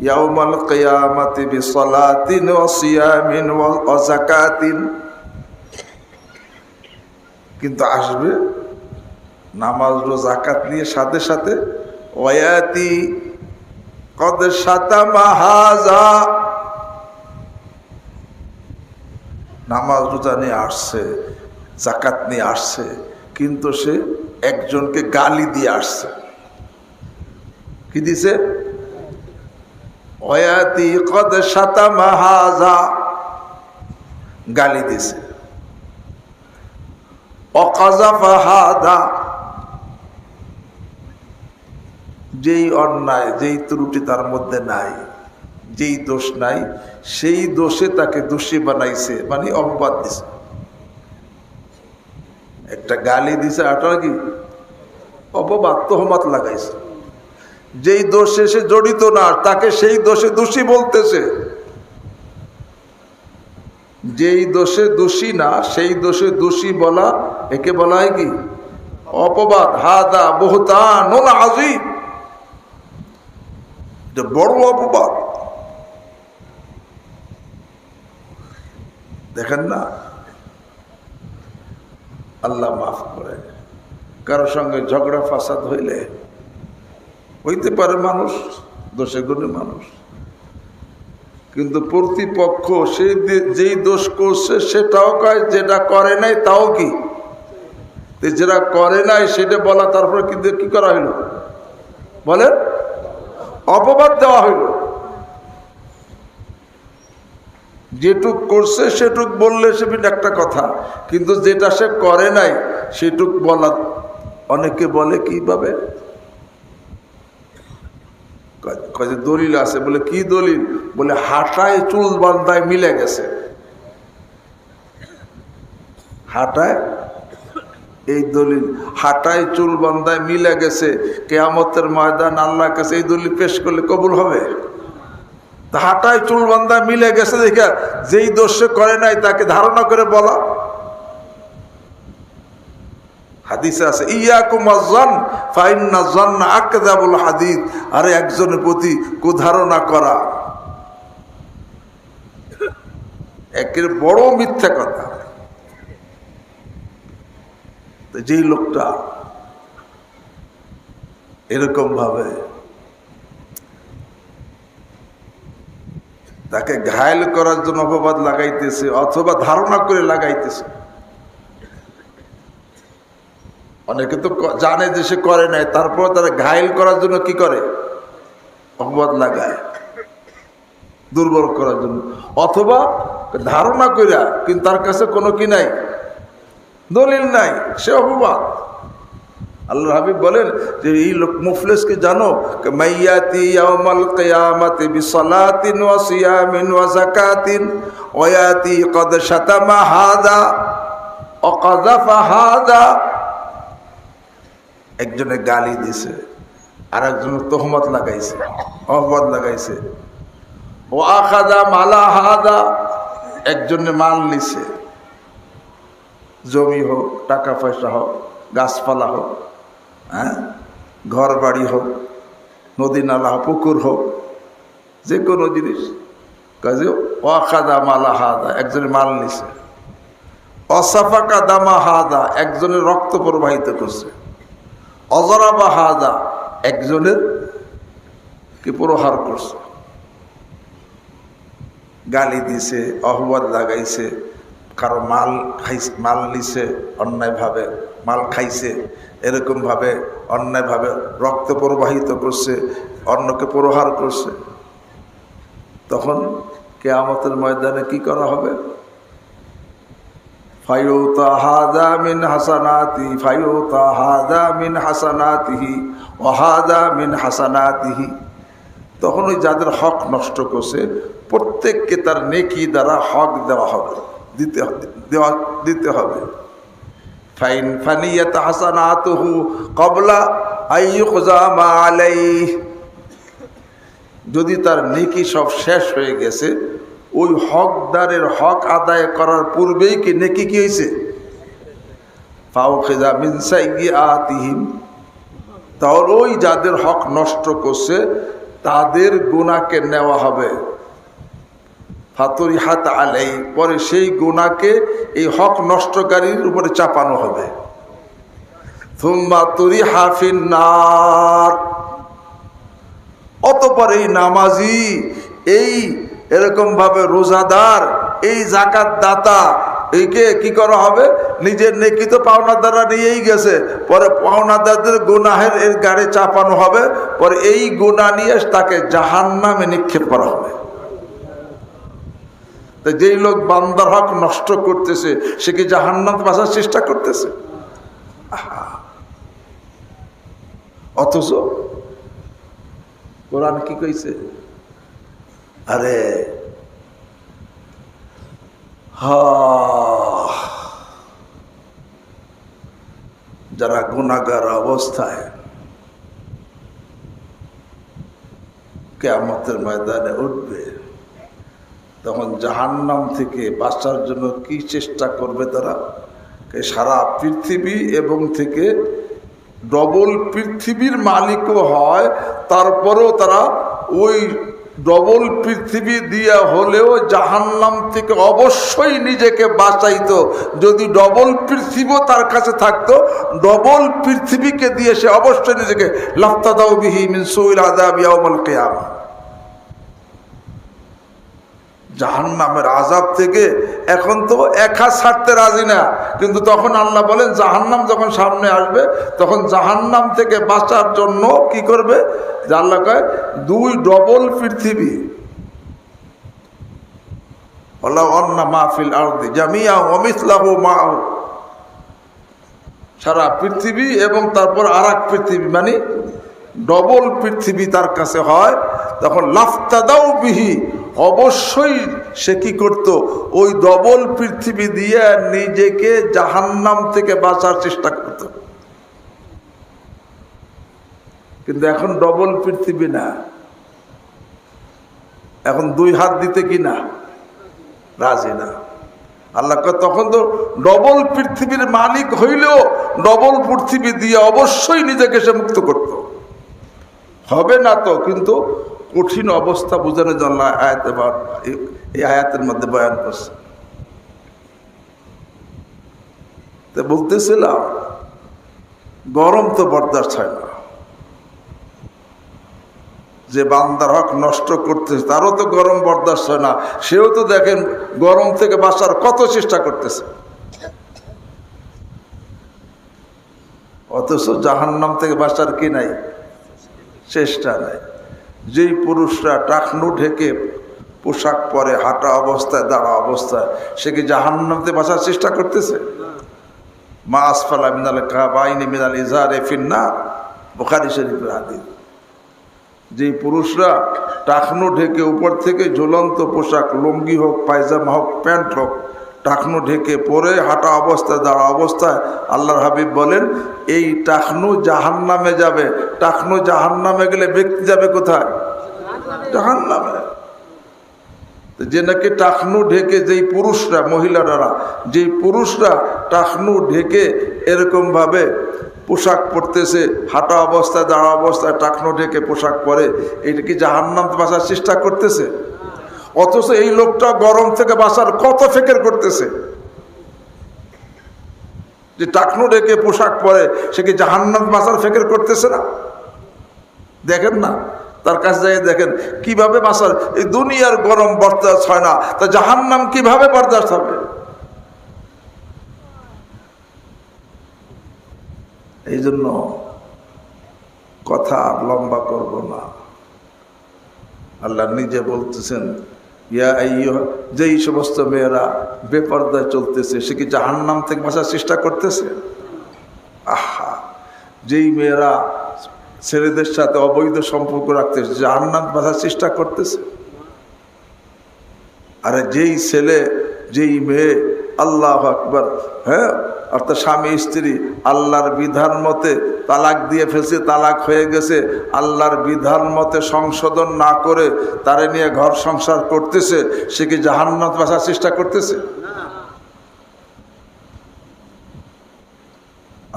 ইয়াউমাল কিয়ামাতি বিসসালাতিন ওয়া সিয়ামিন ওয়া যাকাতিন, কিন্তু আসবে নামাজ ও যাকাত নিয়ে, সাথে সাথে ওয়ায়াতি কদ শাতামা হাযা, নামাজ রোজা নিয়ে আসছে, যাকাত নিয়ে আসছে, কিন্তু সে একজনকে গালি দিয়ে আসছে। কি দিছে? ওয়ায়াতি কদ শাতামা হাযা, গালি দিছে। অকাযাফা হাযা, যেই অন্যায়, যেই ত্রুটি তার মধ্যে নাই, যেই দোষ নাই, সেই দোষে তাকে দোষী বানাইছে, মানে অপবাদ দিছে। একটা গালি দিছে, আটা কি অপবাদ, তোহমত লাগাইছে। যেই দোষে সে জড়িত না তাকে সেই দোষে দোষী বলতেছে, যেই দোষে দোষী না সেই দোষে দোষী বলা, একে বলা হয় কি অপবাদ। হাদা বুহতানুন আযীম, যে বড় অপবাদ। দেখেন না, আল্লাহ মাফ করে, কারোর সঙ্গে ঝগড়া ফাসাদ হইলে হইতে পারে মানুষ দোষে গুণে মানুষ, কিন্তু প্রতিপক্ষ সে যেই দোষ করছে সেটাও কয়, যেটা করে নাই তাও কি, যেটা করে নাই সেটা বলা, তারপরে কিন্তু কি করা হইল বলেন, অপবাদ দেওয়া হইল। যেটুক করছে সেটুক বললে সে একটা কথা, কিন্তু যেটা সে করে নাই সেটুক বলা, অনেকে বলে কিভাবে, দলিল আছে, বলে কি দলিল, বলে হাঁটায় চুল বান্ধায় মিলে গেছে, হাঁটায় এই দলিল, হাঁটায় চুল বান্ধায় মিলে গেছে, কিয়ামতের ময়দান আল্লাহর কাছে এই দলিল পেশ করলে কবুল হবে? হাঁটায় চুল বান্ধায় মিলে গেছে দেখা যেই দোষ করে নাই তাকে ধারণা করে বলা। হাদিসে আছে ইয়াকুম আয-যন ফাইন্না যন্না আকযাবুল হাদিস, আরে একজনের প্রতি কুধারণা করা একের বড় মিথ্যা কথা। যেই লোকটা এরকম ভাবে তাকে ঘায়েল করার জন্য অপবাদ লাগাইতেছে অথবা ধারণা করে লাগাইতেছে, অনেকে তো জানে যে সে করে নাই, তারপর তারা ঘায়েল করার জন্য কি করে, অপবাদ লাগায় দুর্বল করার জন্য, অথবা ধারণা কইরা কিন্তু তার কাছে কোনো কি নাই, দলিল নাই, সে অপবাদ। আল্লাহর হাবিব বলেন যে এই লোক মুফলিসকে জানো, মাইয়াতি ইয়াউমাল কিয়ামাতি বিসালাতিন ওয়া সিয়ামিন ওয়া যাকাতিন ওয়া ইয়াতি ক্বাদ শাতামা হাযা ওয়া কাযাফা হাযা, একজনে গালি দিছে আর একজনে তোহমত লাগাইছে, অপবাদ লাগাইছে, ও আখাযা মালা হাযা, একজনে মাল নিছে, জমি হোক, টাকা পয়সা হোক, গাছপালা হোক, হ্যাঁ, ঘর বাড়ি হোক, নদী নালা হোক, পুকুর হোক, যে কোনো জিনিস, কাজে ওয়াখাদা মালা হাদা, একজনের মাল নিছে, অসাফাকা দামা হাদা, একজনের রক্ত প্রবাহিত করছে, অজরাবা হাদা, একজনের কি প্রহার করছে, গালি দিছে, অপবাদ লাগাইছে, কারো মাল খাইছে, মাল নিছে অন্যায়ভাবে, মাল খাইছে, এরকমভাবে অন্যায়ভাবে রক্ত প্রবাহিত করছে, অন্যকে প্রহার করছে, তখন কিয়ামতের ময়দানে কি করা হবে? ফায়ুতা হাযা মিন হাসানাতি, ফায়ুতা হাযা মিন হাসানাতিহি ওয়া হাযা মিন হাসানাতিহি, তখন ওই যাদের হক নষ্ট করছে প্রত্যেককে তার নেকি দ্বারা হক দেওয়া হবে, দিতে হবে। ফাইন ফানিয়াত হাসানাতুহু ক্বাবলা আইয়ুকযা মা আলাইহি, যদি তার নেকি সব শেষ হয়ে গেছে, ওই হকদারের হক আদায় করার পূর্বেই কি নেকি কি হয়েছে, ফাউখিযা মিন সাইয়্যাতিহিম, তাহলে ওই যাদের হক নষ্ট করছে তাদের গুনাহকে নেওয়া হবে, ফাতুরিহাত আলাই, পরে সেই গুনাহকে এই হক নষ্টকারীর উপরে চাপানো হবে, থুম্মা তুরিহা ফিন নার, অতঃপর এই নামাজি, এই এরকম ভাবে রোজাদার, এই যাকাত দাতা, এইকে কি করা হবে, নিজের নেকি তো পাওনাদাররা নিয়েই গেছে, পরে পাওনাদারদের গুনাহের এর গাড়ি চাপানো হবে, পরে এই গুনাহ নিয়ে তাকে জাহান্নামে নিক্ষেপ করা হবে। যেই লোক বান্দার হক নষ্ট করতেছে সে কি জাহান্নাম বাঁচার চেষ্টা করতেছে? অথচ কোরআন কি কইছে, আরে যারা গুনাহগার অবস্থায় কিয়ামতের ময়দানে উঠবে, তখন জাহান্নাম থেকে বাঁচার জন্য কি চেষ্টা করবে তারা, সারা পৃথিবী এবং থেকে ডবল পৃথিবীর মালিকও হয়, তারপরেও তারা ওই ডবল পৃথিবী দিয়া হলেও জাহান্নাম থেকে অবশ্যই নিজেকে বাঁচাইতো। যদি ডবল পৃথিবীও তার কাছে থাকতো, ডবল পৃথিবীকে দিয়ে সে অবশ্যই নিজেকে লাফতাদাউ বিহি মিন সুইল আযাব ইয়াউমুল কিয়ামা, জাহান্নামের আযাব থেকে এখন তো এক হাত ছাড়তে রাজি না, কিন্তু তখন আল্লাহ বলেন জাহান্নাম যখন সামনে আসবে তখন জাহান্নাম থেকে বাঁচার জন্য কি করবে, যে আল্লাহ কয় দুই ডবল পৃথিবী, ওয়ালাউ আন্না মা ফিল আরদি জামিআ ওয়া মিসলাহু মা'হু, সারা পৃথিবী এবং তারপর আরেক পৃথিবী মানে ডবল পৃথিবী তার কাছে হয়, তখন লাফতাদাউ বিহি, অবশ্যই সে কি করত, ওই ডবল পৃথিবী দিয়ে নিজেকে জাহান্নাম থেকে বাঁচার চেষ্টা করত। কিন্তু এখন ডবল পৃথিবী না, এখন দুই হাত দিতে কি না রাজি না। আল্লাহ তখন তো ডবল পৃথিবীর মালিক হইলেও ডবল পৃথিবী দিয়ে অবশ্যই নিজেকে সে মুক্ত করত, হবে না তো, কিন্তু কঠিন অবস্থা বোঝানোর জন্য এই আয়াতের মধ্যে বয়ান করছে। তো বলতেছিলাম গরম তো বরদাস্ত হয় না, যে বান্দার হক নষ্ট করতেছে তারও তো গরম বরদাস্ত হয় না, সেও তো দেখেন গরম থেকে বাঁচার কত চেষ্টা করতেছে, অথচ জাহান্নাম থেকে বাঁচার কি নাই, চেষ্টা নাই। যেই পুরুষরা টাকনু ঢেকে পোশাক পরে হাঁটা অবস্থায় দাঁড়া অবস্থায়, সে কি জাহান্নাম থেকে বাঁচার চেষ্টা করতেছে? মা আসফালা মিনাল কাবাইনি মিনাল ইজারে ফিন্নার, বুখারী শরীফের হাদিস। যেই পুরুষরা টাকনু ঢেকে উপর থেকে ঝুলন্ত পোশাক, লুঙ্গি হোক পায়জামা হোক প্যান্ট হোক, টাকনু ঢেকে পরে হাঁটা অবস্থায় দাঁড়া অবস্থায়, আল্লাহর হাবিব বলেন এই টাকনু জাহান্নামে যাবে। টাকনু জাহান্নামে গেলে ব্যক্তি যাবে কোথায়? জাহান্নামে। যে নাকি টাকনু ঢেকে, যেই পুরুষরা, মহিলারা, যেই পুরুষরা টাকনু ঢেকে এরকম ভাবে পোশাক পরতেছে, হাঁটা অবস্থায় দাঁড়া অবস্থায় টাকনু ঢেকে পোশাক পরে, এটা কি জাহান্নাম থেকে বাঁচার চেষ্টা করতেছে? অথচ এই লোকটা গরম থেকে বাঁচার কত ফিকির করতেছে, যে টাকনু ঢেকে পোশাক পরে সে কি জাহান্নাম বাঁচার ফিকির করতেছে না? দেখেন না, তার কাছে যাই দেখেন কিভাবে বাঁচার, এই দুনিয়ার গরম বরদাস্ত হয় না, তা জাহান্নাম কিভাবে বরদাস্ত হবে? এই জন্য কথা লম্বা করব না। আল্লাহ নিজে বলতেছেন ইয়া আইয়ুহা, যেই সমস্ত মেয়েরা বেপরদায় চলতেছে সে কি জাহান্নাম থেকে বাঁচার চেষ্টা করতেছে? আহা, যেই মেয়েরা ছেলেদের সাথে অবৈধ সম্পর্ক রাখতেছে জাহান্নাম বাঁচার চেষ্টা করতেছে। আরে যেই ছেলে যেই মেয়ে আল্লাহু আকবার, হ্যাঁ, অর্থাৎ স্বামী স্ত্রী আল্লাহর বিধান মতে তালাক দিয়ে ফেলছে, তালাক হয়ে গেছে, আল্লাহর বিধান মতে সংশোধন না করে তারে নিয়ে ঘর সংসার করতেছে, সে কি জাহান্নাম বাঁচার চেষ্টা করতেছে?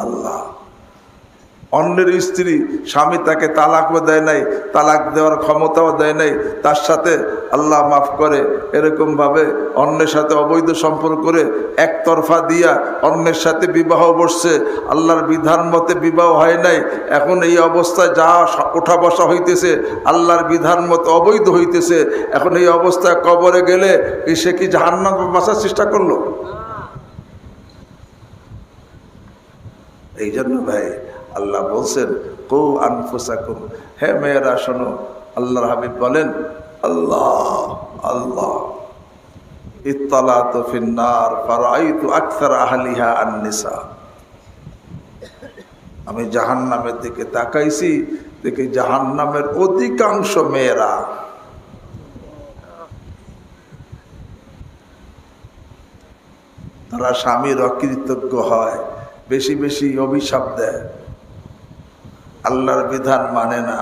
আল্লাহ অন্যের স্ত্রী, স্বামী তাকে তালাকও দেয় নাই, তালাক দেওয়ার ক্ষমতাও দেয় নাই, তার সাথে আল্লাহ মাফ করে এরকমভাবে অন্যের সাথে অবৈধ সম্পর্ক করে একতরফা দিয়া অন্যের সাথে বিবাহ বসছে, আল্লাহর বিধান মতে বিবাহ হয় নাই, এখন এই অবস্থায় যা ওঠা বসা হইতেছে আল্লাহর বিধান মতে অবৈধ হইতেছে, এখন এই অবস্থায় কবরে গেলে সে কি জাহান্নাম বাঁচার চেষ্টা করলো? এই জন্য ভাই আল্লাহ বলছেন কু আনফুসাকুম, হে মেয়েরা শোনো, আল্লাহর হাবিব বলেন আল্লাহ আল্লাহ ইত্তালাতু ফিন্নার ফারাআইতু আকসার আহলিহা আন-নিসা, আমি জাহান্নামের দিকে তাকাইছি, দেখি জাহান্নামের অধিকাংশ মেয়েরা। তারা স্বামীর অকৃতজ্ঞ হয়, বেশি বেশি অভিশাপ দেয়, আল্লাহর বিধান মানে না,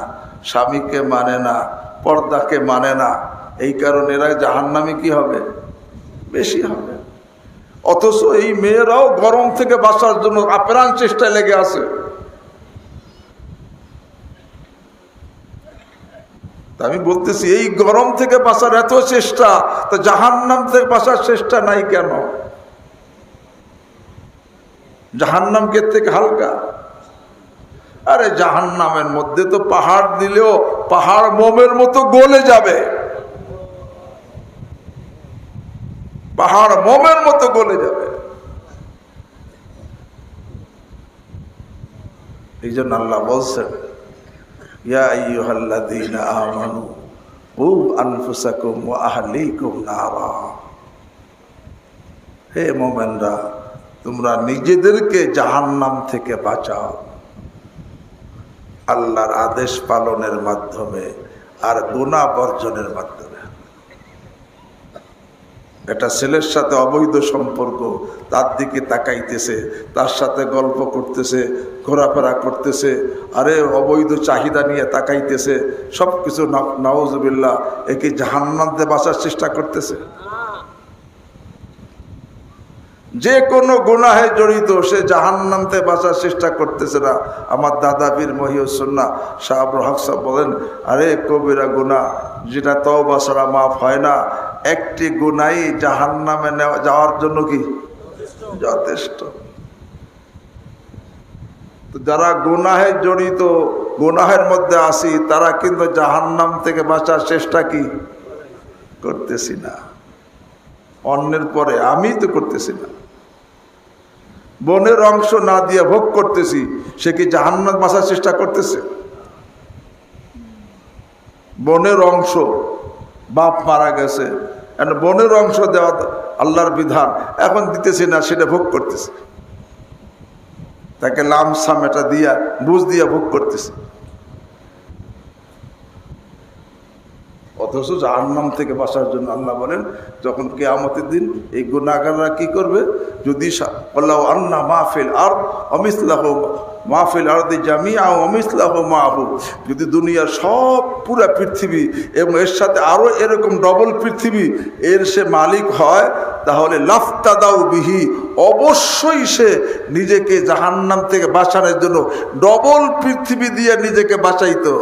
স্বামীকে মানে না, পর্দাকে মানে না, এই কারণে এরা জাহান্নামে কি হবে? বেশি হবে। অথচ এই মেয়েরাও গরম থেকে বাঁচার জন্য আপ্রাণ চেষ্টায় লেগে আছে। আমি বলতেছি এই গরম থেকে বাঁচার এত চেষ্টা, তো জাহান্নাম থেকে বাঁচার চেষ্টা নাই কেন? জাহান্নাম কে থেকে হালকা? আরে জাহান্নামের মধ্যে তো পাহাড় দিলেও পাহাড় মোমের মতো গলে যাবে, পাহাড় মোমের মতো গলে যাবে। এই জন্য আল্লাহ বলছেন, ইয়া আইয়ুহাল্লাযীনা আমানু কু আনফুসাকুম ওয়া আহলিকুম নারা। হে মুমিনরা, তোমরা নিজেদেরকে জাহান্নাম থেকে বাঁচাও আল্লাহর আদেশ পালনের মাধ্যমে আর গুনাহ বর্জনের মাধ্যমে। এটা ছেলের সাথে অবৈধ সম্পর্ক, তার দিকে তাকাইতেছে, তার সাথে গল্প করতেছে, ঘোরাফেরা করতেছে, আরে অবৈধ চাহিদা নিয়ে তাকাইতেছে, সব কিছু নাউজুবিল্লাহ, একে জাহান্নাম থেকে বাঁচার চেষ্টা করতেছে। যে কোনো গুনাহে জড়িত সে জাহান্নাম থেকে বাঁচার চেষ্টা করতেছে না। আমার দাদা পীর মহিউসুন্নাহ শাহ আব্দুল হক সাহেব বলেন, আরে কবিরা গুনাহ যেটা তওবা ছাড়া মাফ হয় না, একটি গুনাহই জাহান্নামে যাওয়ার জন্য কি যথেষ্ট। তো যারা গুনাহে জড়িত, গুনাহের মধ্যে আসি, তারা কিন্তু জাহান্নাম থেকে বাঁচার চেষ্টা কি করতেছি না। অন্যের পরে আমি তো করতেছি না। বনের অংশ না দিয়ে ভোগ করতেছি, সে কি জাহান্নাম বাঁচার চেষ্টা করতেছে? বনের অংশ, বাপ মারা গেছে, বনের অংশ দেওয়া আল্লাহর বিধান, এখন দিতেছি না, সেটা ভোগ করতেছে, তাকে লামসাম এটা দিয়া বুঝ দিয়া ভোগ করতেছে। অথচ জাহান্নাম থেকে বাঁচার জন্য আল্লাহ বলেন, যখন কিয়ামতের দিন এই গুনাহগাররা কি করবে, যদি আল্লাহ আন্না মাহফিল আর অমিসলাহ মাহফিল আরদি জামিআ অমিসলাহ মাহু, যদি দুনিয়ার সব পুরা পৃথিবী এবং এর সাথে আরও এরকম ডবল পৃথিবী এর সে মালিক হয়, তাহলে লাফতাদাউ বিহি, অবশ্যই সে নিজেকে জাহান্নাম থেকে বাঁচানোর জন্য ডবল পৃথিবী দিয়ে নিজেকে বাঁচাইতো।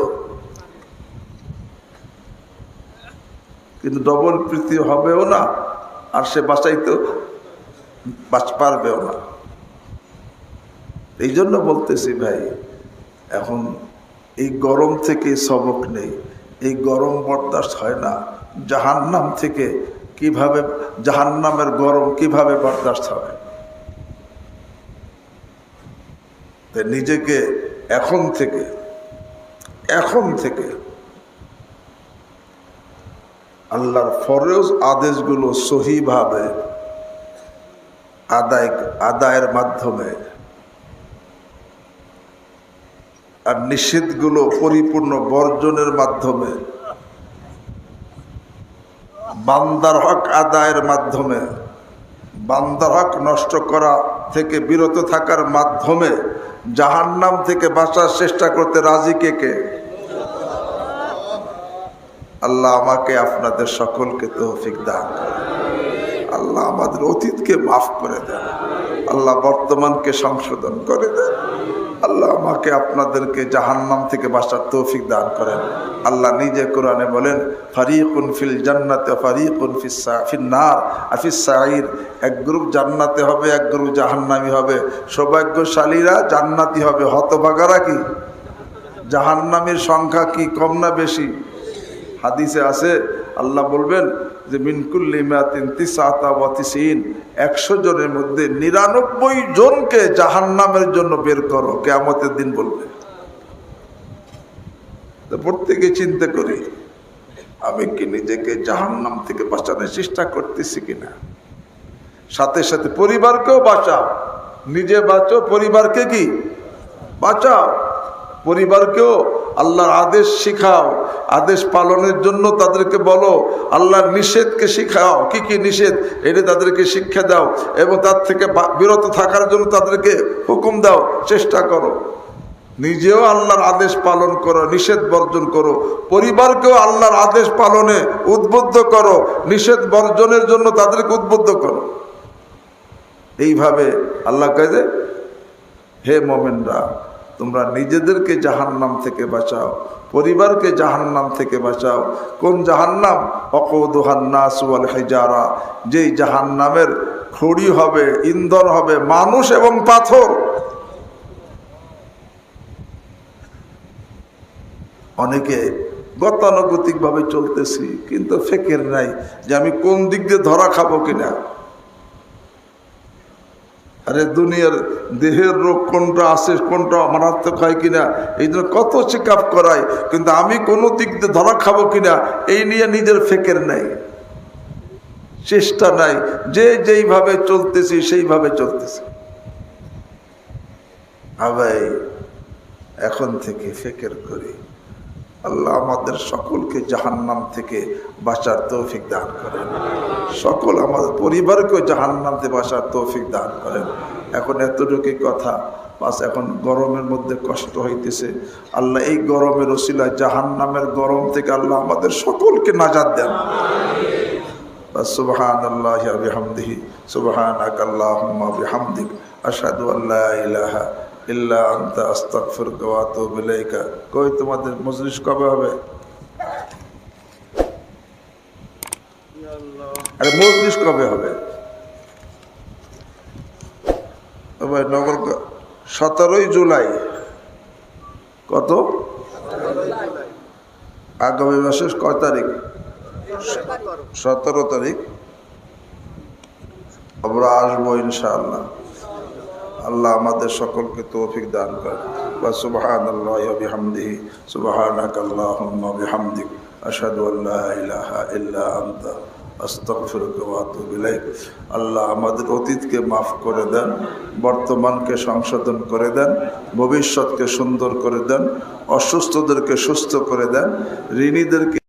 কিন্তু ডবল পৃথিবী হবেও না, আর সে বাঁচাইতে পারবেও না। এই জন্য বলতেছি ভাই, এখন এই গরম থেকে সবক নেই, এই গরম বরদাস্ত হয় না। জাহান্নাম থেকে কিভাবে, জাহান্নামের গরম কিভাবে বরদাস্ত হবে? তাই নিজেকে এখন থেকে আল্লাহর ফরজ আদেশগুলো সহিভাবে আদায়ের মাধ্যমে আর নিষেধগুলো পরিপূর্ণ বর্জনের মাধ্যমে, বান্দার হক আদায়ের মাধ্যমে, বান্দার হক নষ্ট করা থেকে বিরত থাকার মাধ্যমে জাহান্নাম থেকে বাঁচার চেষ্টা করতে রাজি কে? আল্লাহ আমাকে আপনাদের সকলকে তৌফিক দান করেন। আল্লাহ আমাদের অতীতকে মাফ করে দেন, আল্লাহ বর্তমানকে সংশোধন করে দেন। আল্লাহ আমাকে আপনাদেরকে জাহান্নাম থেকে বাঁচার তৌফিক দান করেন। আল্লাহ নিজে কোরআনে বলেন, ফারিকুন ফিল জান্নাতে ফারিকুন ফিন নার আফিস সাঈর, এক গ্রুপ জান্নাতে হবে, এক গ্রুপ জাহান্নামী হবে। সৌভাগ্যশালীরা জান্নাতি হবে, হতভাগারা কি জাহান্নামীর সংখ্যা কি কম না বেশি? হাদিসে আছে, আল্লাহ বলবেন যে মিনকুল্লি মিয়াতিন তিসআতা ওয়া তিসঈন, 100 জনের মধ্যে 99 জনকে জাহান্নামের জন্য বের করো, কিয়ামতের দিন বলবে। তো প্রত্যেকে চিন্তা করি, আমি কি নিজেকে জাহান্নাম থেকে বাঁচানোর চেষ্টা করতেছি কিনা? সাথে সাথে পরিবারকেও বাঁচাও, নিজে বাঁচো, পরিবারকে কি বাঁচাও। পরিবারকেও আল্লাহর আদেশ শিখাও, আদেশ পালনের জন্য তাদেরকে বলো, আল্লাহর নিষেধকে শিখাও, কি কি নিষেধ এটা তাদেরকে শিক্ষা দাও, এবং তার থেকে বিরত থাকার জন্য তাদেরকে হুকুম দাও, চেষ্টা করো। নিজেও আল্লাহর আদেশ পালন করো, নিষেধ বর্জন করো, পরিবারকেও আল্লাহর আদেশ পালনে উদ্বুদ্ধ করো, নিষেধ বর্জনের জন্য তাদেরকে উদ্বুদ্ধ করো। এইভাবে আল্লাহ কয় যে, হে মুমিনরা, তোমরা নিজেদেরকে জাহান্নাম থেকে বাঁচাও, পরিবারকে জাহান্নাম থেকে বাঁচাও। কোন জাহান্নাম? ওয়াকুদুহান নাস ওয়াল হিজারা, যেই জাহান্নামের খড়ি হবে, ইন্ধন হবে মানুষ এবং পাথর। অনেকে গতানুগতিকভাবে চলতেছি, কিন্তু ফিকির নাই যে আমি কোন দিক দিয়ে ধরা খাবো কিনা। আরে দুনিয়ার দেহের রোগ কোনটা আছে, কোনটা মারাত্মক হয় কিনা, এই জন্য কত চেক আপ করায়, কিন্তু আমি কোনো দিক দিয়ে ধরা খাবো কিনা এই নিয়ে নিজের ফিকির নাই, চেষ্টা নাই। যে যেইভাবে চলতেছি সেইভাবে চলতেছি। ভাই এখন থেকে ফিকির করি। আল্লাহ আমাদের সকলকে জাহান্নাম থেকে বাঁচার তৌফিক দান করেন, সকল আমাদের পরিবারকে জাহান্নাম থেকে বাঁচার তৌফিক দান করেন। এখন এতটুকুই কথা, বাস এখন গরমের মধ্যে কষ্ট হইতেছে। আল্লাহ এই গরমের ওসিলায় জাহান্নামের গরম থেকে আল্লাহ আমাদের সকলকে নাজাত দেন। সুবহানাল্লাহি ওয়া বিহামদিহি, সুবহানাকা আল্লাহুম্মা ওয়া বিহামদিক, আশহাদু আল্লা ইলাহা ইল্লা আনতা আস্তাগফিরুকা ওয়া আতুবু ইলাইকা। কই তোমাদের মজলিস কবে হবে? আরে মজলিস কবে হবে? ভাই নগর 17 জুলাই। কত? আগামী মাসের কয় তারিখ? 17 তারিখ আমরা আসবো ইনশাআল্লাহ। আল্লাহ আমাদের সকলকে তৌফিক দান করেন। ওয়া সুবহানাল্লাহি ওয়া বিহামদিহি, সুবহানাকা আল্লাহুম্মা ওয়া বিহামদিক, আশহাদু আল্লা ইলাহা ইল্লা আনতা আস্তাগফিরুকা ওয়া আতুবু ইলাইক। আল্লাহ আমাদের অতীতকে মাফ করে দেন, বর্তমানকে সংশোধন করে দেন, ভবিষ্যৎকে সুন্দর করে দেন, অসুস্থদেরকে সুস্থ করে দেন, ঋণীদেরকে